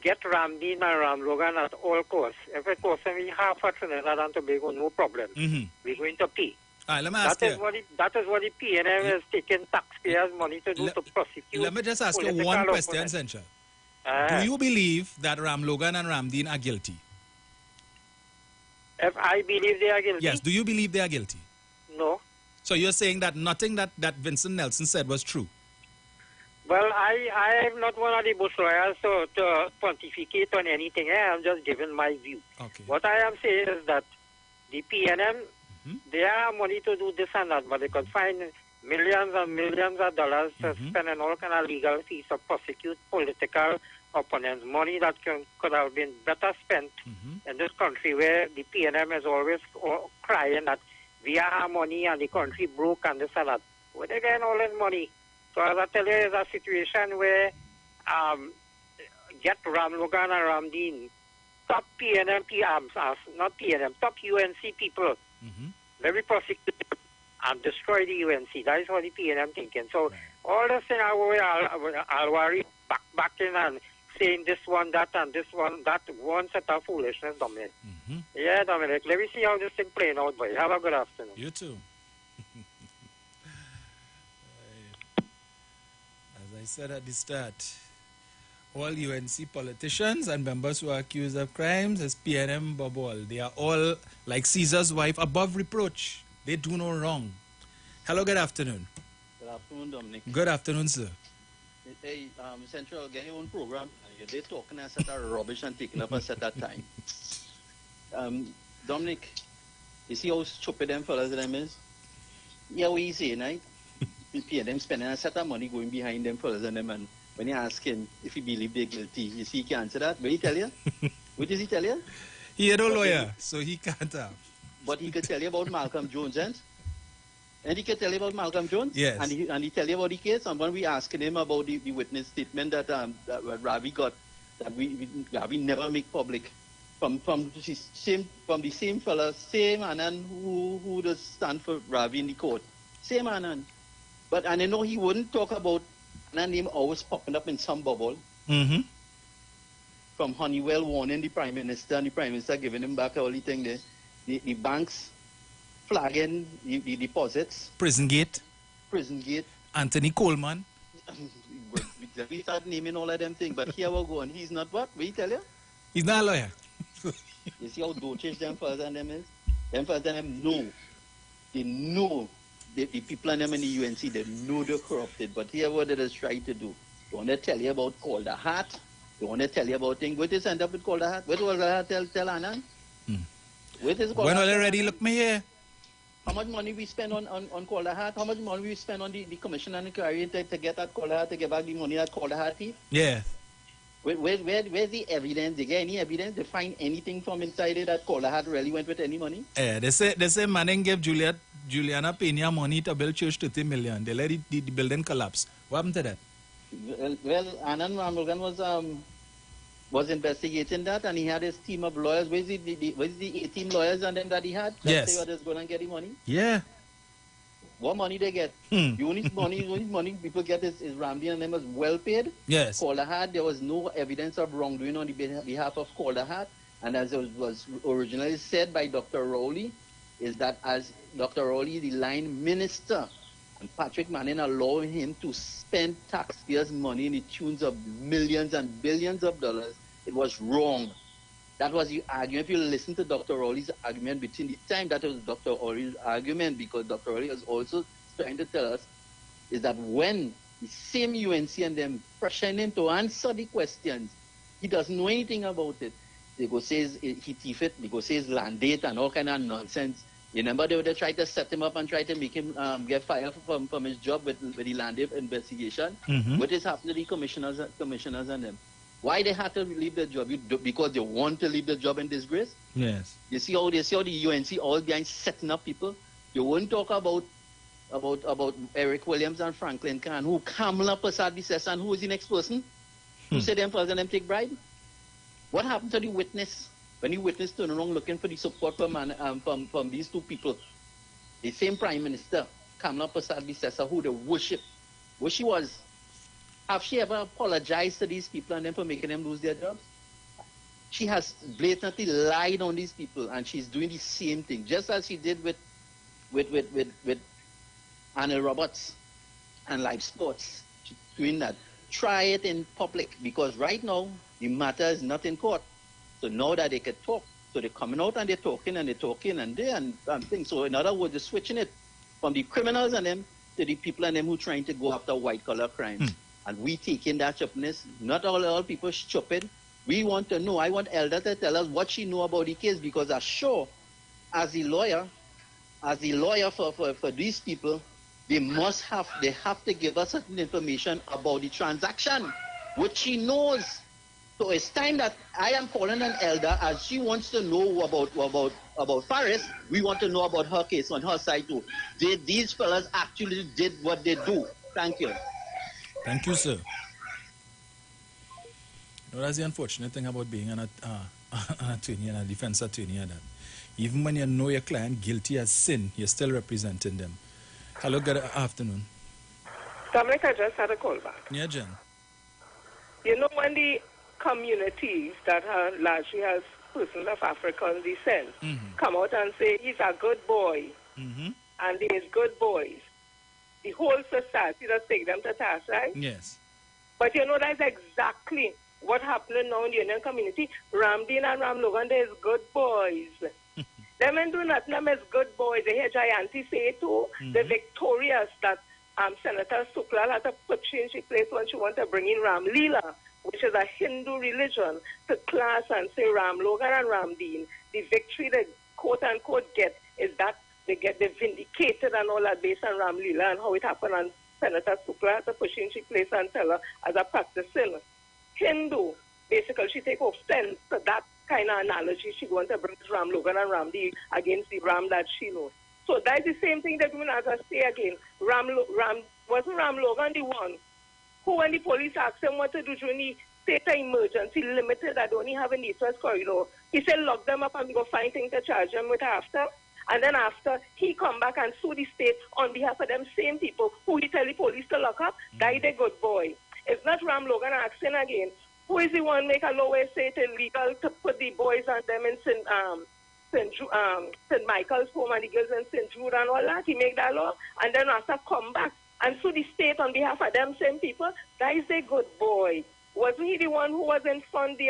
[SPEAKER 20] get Ramdeen and Ram Logan at all costs. If it costs me half a Trinidad and Tobago, no problem. We're going to pay.
[SPEAKER 1] Let me ask
[SPEAKER 20] that is what the PNM is taking taxpayers' money to do to prosecute.
[SPEAKER 1] Let me just ask you one question, Central. Do you believe that Ram Logan and Ramdeen are guilty?
[SPEAKER 20] If I believe they are guilty?
[SPEAKER 1] Yes. Do you believe they are guilty?
[SPEAKER 20] No.
[SPEAKER 1] So you're saying that nothing that Vincent Nelson said was true?
[SPEAKER 20] Well, I am not one of the Bush lawyers to pontificate on anything. I am just giving my view.
[SPEAKER 1] Okay.
[SPEAKER 20] What I am saying is that the PNM, they have money to do this and that, but they could find millions and millions of dollars to spend on all kind of legal fees to prosecute political opponents, money that could have been better spent in this country where the PNM is always crying that we have money and the country broke and this and that. Where they getting all this money? So as I tell you, it's a situation where get Ram Logan and Ramdeen, top PNM, not PNM, top UNC people, very prosecuted and destroy the UNC. That is what the PNM thinking. So all this thing I'll worry backing and saying this one, that, and this one, that, one set of foolishness, Dominic. Yeah, Dominic, let me see how this thing playing out, boy. Have a good afternoon.
[SPEAKER 1] You too. As I said at the start, all UNC politicians and members who are accused of crimes as PNM bubble, they are all, like Caesar's wife, above reproach. They do no wrong. Hello, good afternoon.
[SPEAKER 21] Good afternoon, Dominic.
[SPEAKER 1] Good afternoon, sir.
[SPEAKER 21] Hey, Central, get your own program. They're talking a set of rubbish and taking up a set of time. Dominic, you see how stupid them fellas them is? Yeah, what you say, right? Them spending a set of money going behind them fellas and them, and when you ask him if he believe they're guilty, you see he can't answer that. What he tell you? What does he tell you?
[SPEAKER 1] He ain't a lawyer, so he can't have.
[SPEAKER 21] But he could tell you about Malcolm Jones, and he can tell you about Malcolm Jones.
[SPEAKER 1] Yes.
[SPEAKER 21] And he tell you about the case. And when we asking him about the witness statement that Ravi got, that Ravi never make public, from the same fella, same Anand who does stand for Ravi in the court, same Anand. But and I know he wouldn't talk about Anand name always popping up in some bubble. From Honeywell warning the Prime Minister and the Prime Minister giving him back all the thing there. The banks flagging the deposits.
[SPEAKER 1] Prison Gate. Anthony Coleman.
[SPEAKER 21] We start naming all of them things, but here we go, and he's not what? Will you tell you?
[SPEAKER 1] He's not a lawyer.
[SPEAKER 21] You see how dotage them first and them is? Them first and them know. They know the people and them in the UNC, they know they're corrupted, but here what they just try to do. They want to tell you about Calder Hat. They want to tell you about things. What is end up with Calder Hat? What was that tell Anand? When
[SPEAKER 1] already look me here.
[SPEAKER 21] How much money we spend on Calder Hat? How much money we spend on the commission and the carrying to get that Calder Hat, to get back the money that Calder Hat thief?
[SPEAKER 1] Yeah.
[SPEAKER 21] Where's the evidence? They get any evidence? They find anything from inside it that Calder Hat really went with any money?
[SPEAKER 1] Yeah, they say Manning gave Juliana Pena money to build church 30 million. They let the building collapse. What happened to that?
[SPEAKER 21] Well, Anand Ramlogan was investigating that, and he had his team of lawyers. Where's the 18 lawyers and them that he had?
[SPEAKER 1] Yes.
[SPEAKER 21] They were just going to get the money?
[SPEAKER 1] Yeah.
[SPEAKER 21] What money they get? The only money people get is Ramdi, and them was well paid.
[SPEAKER 1] Yes.
[SPEAKER 21] Calder Hat, there was no evidence of wrongdoing on the behalf of Calder Hat. And as it was originally said by Dr. Rowley, is that as Dr. Rowley, the line minister, and Patrick Manning allowing him to spend taxpayers' money in the tunes of millions and billions of dollars, it was wrong. That was the argument. If you listen to Dr. Rowley's argument between the time, that was Dr. Rowley's argument, because Dr. Rowley was also trying to tell us is that when the same UNC and them pressuring him to answer the questions, he doesn't know anything about it. They go say he thief it, they go say it's land date and all kind of nonsense. You remember they tried to set him up and try to make him get fired from his job with the land investigation. What is happening to the commissioners and them? Why they had to leave the job? Because they want to leave the job in disgrace?
[SPEAKER 1] Yes.
[SPEAKER 21] You see how the UNC all behind setting up people? You won't talk about Eric Williams and Franklin Khan, who Kamala Prasad says, and who is the next person? Who said them first and them take bribe? What happened to the witness? When the witness turned around looking for the support from these two people, the same Prime Minister, Kamala Prasad Bisesa, who they worship, where she was, have she ever apologized to these people and them for making them lose their jobs? She has blatantly lied on these people, and she's doing the same thing, just as she did with Anna Roberts and Live Sports. She's doing that. Try it in public, because right now the matter is not in court. So now that they can talk, so they're coming out and they're talking and things. So in other words, they're switching it from the criminals and them to the people and them who trying to go after white-collar crimes. And we taking that stupidness. Not all people stupid. We want to know. I want Elder to tell us what she know about the case, because I'm sure, as the lawyer for these people, they have to give us certain information about the transaction, which she knows. So it's time that I am calling an elder as she wants to know about Paris. We want to know about her case on her side too. These fellas actually did what they do. Thank you.
[SPEAKER 1] Thank you, sir. That's the unfortunate thing about being an attorney and a defense attorney, that even when you know your client guilty as sin, you're still representing them. Hello, good afternoon.
[SPEAKER 16] Dominic, I just had a call back.
[SPEAKER 1] Yeah, Jen.
[SPEAKER 16] You know, when the communities that are largely has persons of African descent come out and say he's a good boy, and there's good boys, the whole society does take them to task, right?
[SPEAKER 1] Yes.
[SPEAKER 16] But you know, that's exactly what happening now in the Indian community. Ramdeen and Ram Logan, there's good boys. Them and do nothing, them is good boys. They hear Jayanti say too, the victorious that Senator Suklal had to put change in place when she wanted to bring in Ram Leela, which is a Hindu religion, to class and say Ram Logan and Ramdeen. The victory they quote unquote get is that they get the vindicated and all that based on Ram Leela and how it happened, and Senator Suklal had to push in she place and tell her as a practicing Hindu. Basically, she take offense to that kind of analogy. She want to bring Ram Logan and Ramdeen against the Ram that she knows. So that's the same thing that women as I say again. Wasn't Ram Logan the one who, when the police asked him what to do during the state of emergency limited that only have in the East-West corridor, he said lock them up and we go find things to charge them with after. And then after, he come back and sue the state on behalf of them same people who he tell the police to lock up. That is a good boy. It's not Ram Logan asking again, who is the one make a law where say it's illegal to put the boys and them in St. Michael's home and the girls in St. Jude and all that. He make that law. And then after come back and sue the state on behalf of them same people. That is a good boy. Wasn't he the one who was in front the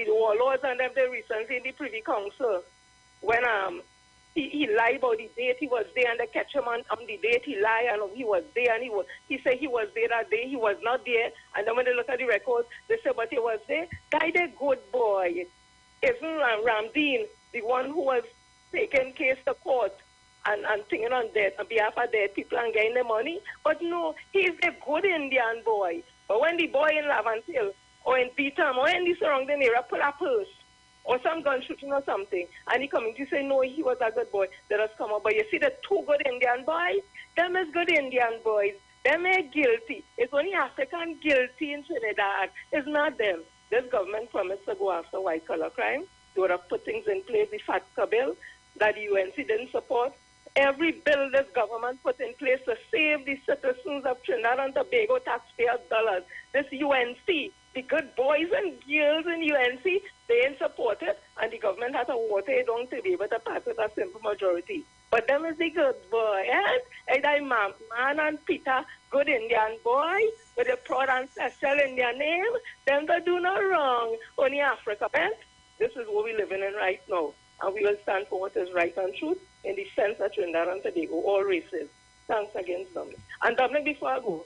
[SPEAKER 16] warlords and them the recently in the Privy Council when he lied about the date he was there and they catch him on the date he lied and he was there and he said he was there that day, he was not there, and then when they look at the records they say but he was there. That is a good boy. Isn't Ramdeen the one who was taking case to court and thinking on behalf of dead people and getting the money? But no, he's a good Indian boy. But when the boy in Laventille or in Beetham or in the surrounding area pull a purse or some gun shooting or something, and he coming to say, no, he was a good boy, let us come up. But you see the two good Indian boys, them is good Indian boys. Them are guilty. It's only African guilty in Trinidad. It's not them. This government promised to go after white-collar crime. They would have put things in place, the FATCA bill that the UNC didn't support. Every bill this government put in place to save the citizens of Trinidad and Tobago taxpayers' dollars. This UNC, the good boys and girls in UNC, they ain't support it, and the government has to water it down to be able to pass it a simple majority. But them is the good boy, eh? And Man and Peter, good Indian boy, with a proud and special Indian name, them that do no wrong. Only Africa, eh? This is what we're living in right now. And we will stand for what is right and truth in defense of Trinidad and Tobago, all races. Thanks again, Dominic. And Dominic, before I go,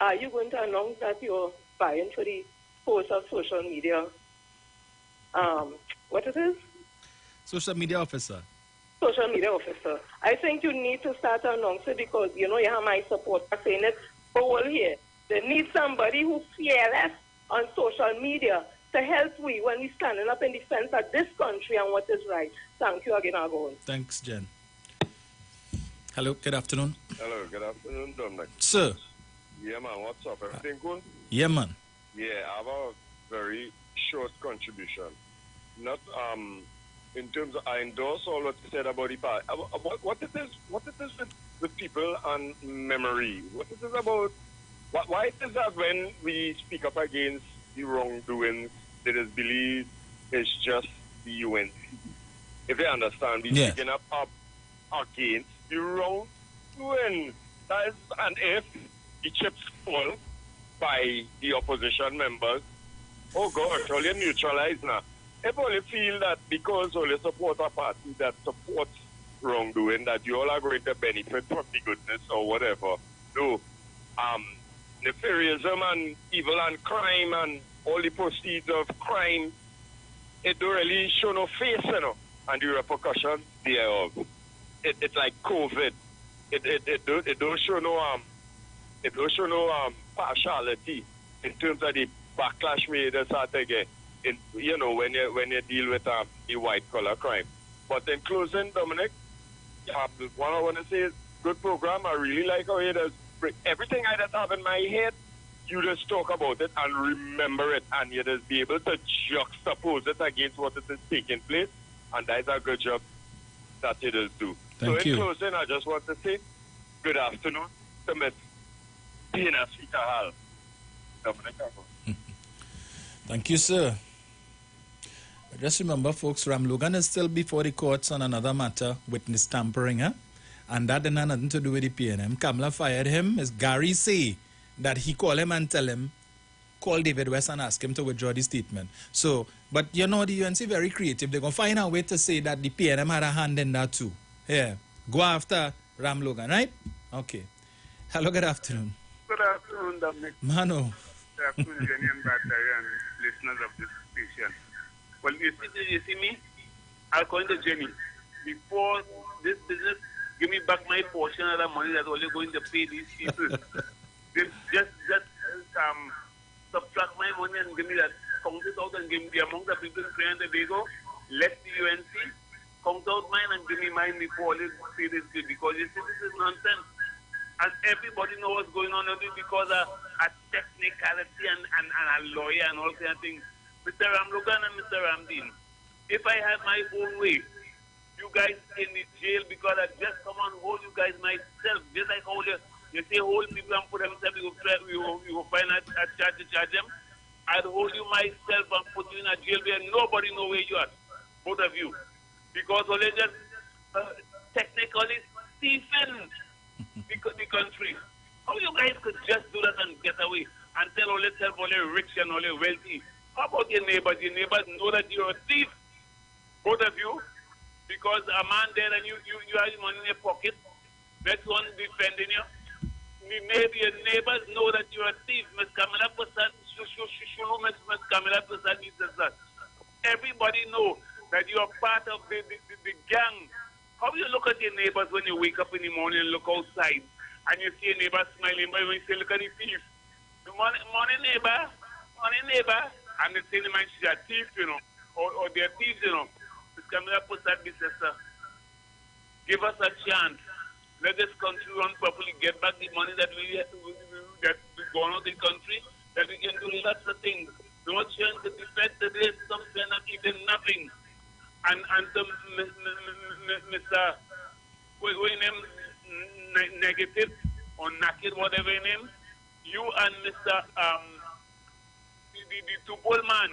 [SPEAKER 16] are you going to announce that you're vying for the post of social media? What it is?
[SPEAKER 1] Social media officer.
[SPEAKER 16] Social media officer. I think you need to start announcing because, you know, you have my support for saying it all here. They need somebody who's fearless on social media to help we when we standing up in defense of this country and what is right. Thank you again, Agon.
[SPEAKER 1] Thanks, Jen. Hello, good afternoon.
[SPEAKER 4] Hello, good afternoon, Dominic.
[SPEAKER 1] Sir.
[SPEAKER 4] Yeah, man, what's up? Everything good?
[SPEAKER 1] Yeah, man.
[SPEAKER 4] Yeah, I have a very short contribution. Not in terms of, I endorse all what you said about the past. What it is with people and memory? What it is about? Why it is that when we speak up against the wrongdoings, it is believed it's just the UNC. If you understand, we're speaking up against the wrongdoing. And if the chips fall by the opposition members, oh God, all you neutralize now. If only feel that because only support a party that supports wrongdoing, that you all are going to benefit from the goodness or whatever. No. Nefariousm and evil and crime and all the proceeds of crime, it don't really show no face, you know, and the repercussions thereof. It's like COVID. It don't show no partiality in terms of the backlash may start again. You know, when you deal with the white collar crime. But in closing, Dominic, what I want to say is good program. I really like how it does everything I just have in my head. You just talk about it and remember it, and you just be able to juxtapose it against what it is taking place, and that is a good job that you just do.
[SPEAKER 1] Thank you.
[SPEAKER 4] In closing, I just want to say good afternoon to Miss Tina Sita Dominic.
[SPEAKER 1] Thank you, sir. Just remember, folks, Ram Logan is still before the courts on another matter, witness tampering, huh? And that didn't have nothing to do with the PNM. Kamala fired him. As Gary say that he call him and tell him, call David West and ask him to withdraw the statement. So, but you know, the UNC very creative. They're going to find a way to say that the PNM had a hand in that too. Yeah. Go after Ram Logan, right? Okay. Hello, good afternoon.
[SPEAKER 5] Good afternoon, Dominic.
[SPEAKER 1] Mano.
[SPEAKER 5] Good afternoon, Jenny and Battery and listeners of this station. Well, you see me? I'll call to Jenny. Before this business, give me back my portion of the money that's only going to pay these people. just subtract my money and give me that. Count it out and give me the amount of people in Trinidad and Tobago. Let the UNC count out mine and give me mine before they pay this bill. Because you see, this is nonsense. And everybody knows what's going on because of a technicality and a lawyer and all kinds of things. Mr. Ram Logan and Mr. Ramdeen, if I had my own way, you guys in the jail because I just come and hold you guys myself. Just like how you say hold people and put themselves, you will find a charge to charge them. I'd hold you myself and put you in a jail where nobody know where you are, both of you. Because only just technically Stephen the country. How you guys could just do that and get away and tell all yourself only rich and only wealthy? How about your neighbors? Your neighbors know that you're a thief, both of you, because a man there and you have money in your pocket. Next one defending you. Maybe your neighbors know that you're a thief. Miss Camilla Prasad, Miss Camilla Prasad says that. Everybody know that you are part of the gang. How you look at your neighbors when you wake up in the morning and look outside and you see a neighbor smiling, but when you say, look at the thief. Morning neighbor. And they say the man she's a thief, you know, or they're thieves, you know. Miss Camilla Prasad says, give us a chance. Let this country run properly. Get back the money that we gone out of the country. That we can do lots of things. No chance to defend today. Some saying not even nothing. And to Mr. What name? Negative or naked, whatever your name. You and Mr. The two-pole man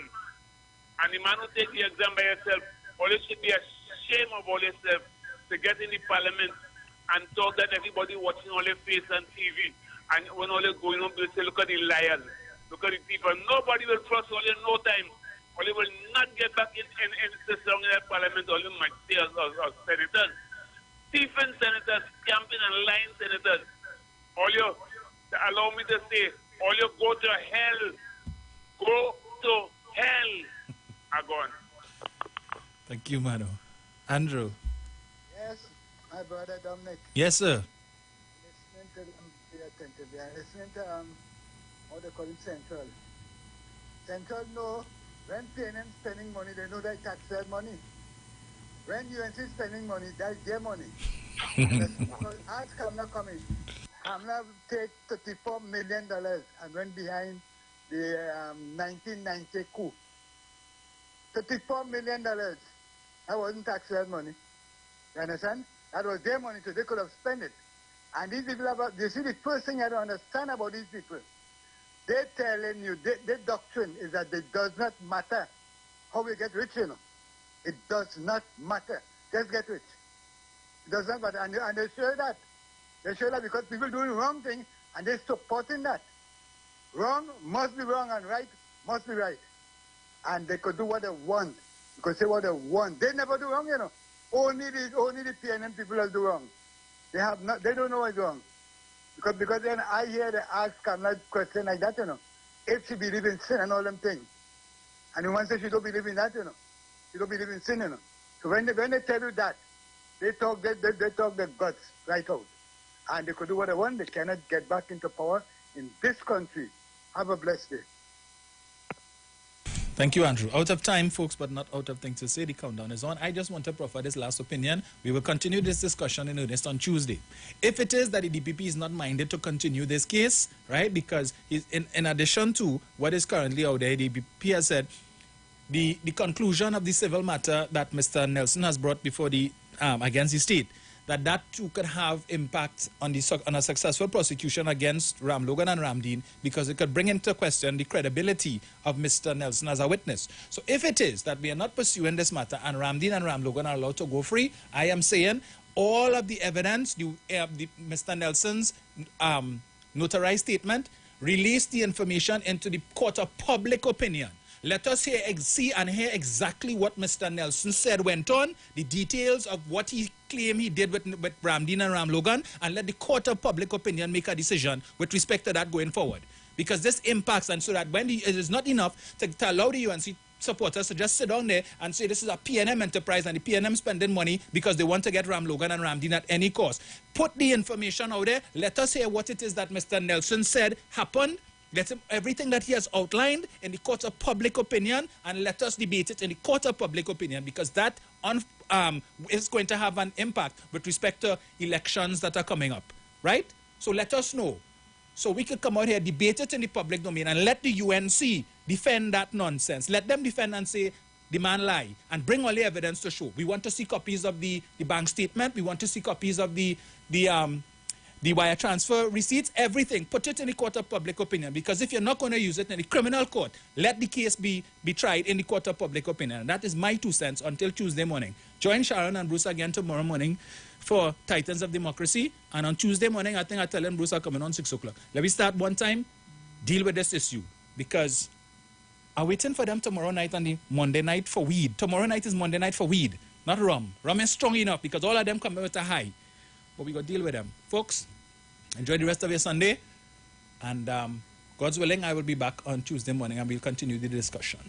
[SPEAKER 5] and the man who take the exam by yourself, always should be ashamed of all yourself to get in the parliament and talk that everybody watching all your face on TV. And when all you're going on, they say, look at the liars, look at the people. Nobody will trust all in no time. Only will not get back in the strong in that parliament, only might say as senators. Stephen senators, camping and lying senators. All you, allow me to say, all you go to hell. Go to hell. I'm gone.
[SPEAKER 1] Thank you, Mano. Andrew.
[SPEAKER 22] Yes, my brother Dominic.
[SPEAKER 1] Yes, sir.
[SPEAKER 22] Listening to them very attentively. I'm listening to what they call it Central. Central know when PNM spending money, they know that tax their money. When UNC spending money, that's their money. Because ask Kamala coming. Kamala take $34 million and went behind the 1990 coup. $34 million. That wasn't taxpayers' money. You understand? That was their money, so they could have spent it. And these people, you see, the first thing I don't understand about these people, they're telling you, their doctrine is that it does not matter how we get rich, you know. It does not matter. Just get rich. It does not matter. And they show that. They show that because people doing wrong thing, and they're supporting that. Wrong must be wrong, and right must be right. And they could do what they want. You could say what they want. They never do wrong, you know. Only the PNM people will do wrong. They don't know what's wrong. Because then I hear they ask Kamala question like that, you know. If she believe in sin and all them things. And the one says she don't believe in that, you know. She don't believe in sin, you know. So when they tell you that, they talk their guts right out. And they could do what they want. They cannot get back into power in this country. Have a blessed day.
[SPEAKER 1] Thank you, Andrew. Out of time, folks, but not out of things to say. The countdown is on. I just want to proffer this last opinion. We will continue this discussion in earnest on Tuesday. If it is that the DPP is not minded to continue this case, right, because in addition to what is currently out there, the DPP has said the conclusion of the civil matter that Mr. Nelson has brought before the against the state, that too could have impact on a successful prosecution against Ram Logan and Ramdeen, because it could bring into question the credibility of Mr. Nelson as a witness. So if it is that we are not pursuing this matter and Ramdeen and Ram Logan are allowed to go free, I am saying all of the evidence, Mr. Nelson's notarized statement, release the information into the court of public opinion. Let us see and hear exactly what Mr. Nelson said went on, the details of what he claimed he did with Ramdeen and Ram Logan, and let the court of public opinion make a decision with respect to that going forward. Because this impacts, and so that when it is not enough to allow the UNC supporters to just sit down there and say this is a PNM enterprise and the PNM spending money because they want to get Ram Logan and Ramdeen at any cost. Put the information out there. Let us hear what it is that Mr. Nelson said happened. Let him, everything that he has outlined in the court of public opinion, and let us debate it in the court of public opinion, because that is going to have an impact with respect to elections that are coming up, right? So let us know. So we could come out here, debate it in the public domain, and let the UNC defend that nonsense. Let them defend and say the man lie, and bring all the evidence to show. We want to see copies of the bank statement. We want to see copies of the wire transfer receipts, everything. Put it in the court of public opinion, because if you're not going to use it in the criminal court, let the case be tried in the court of public opinion. And that is my 2 cents until Tuesday morning. Join Sharon and Bruce again tomorrow morning for Titans of Democracy. And on Tuesday morning, I think I tell them Bruce are coming on 6 o'clock. Let me start one time, deal with this issue, because I'm waiting for them tomorrow night and the Monday night for weed. Tomorrow night is Monday night for weed, not rum. Rum is strong enough because all of them come with a high. But we got to deal with them. Folks, enjoy the rest of your Sunday. And God's willing, I will be back on Tuesday morning and we'll continue the discussion.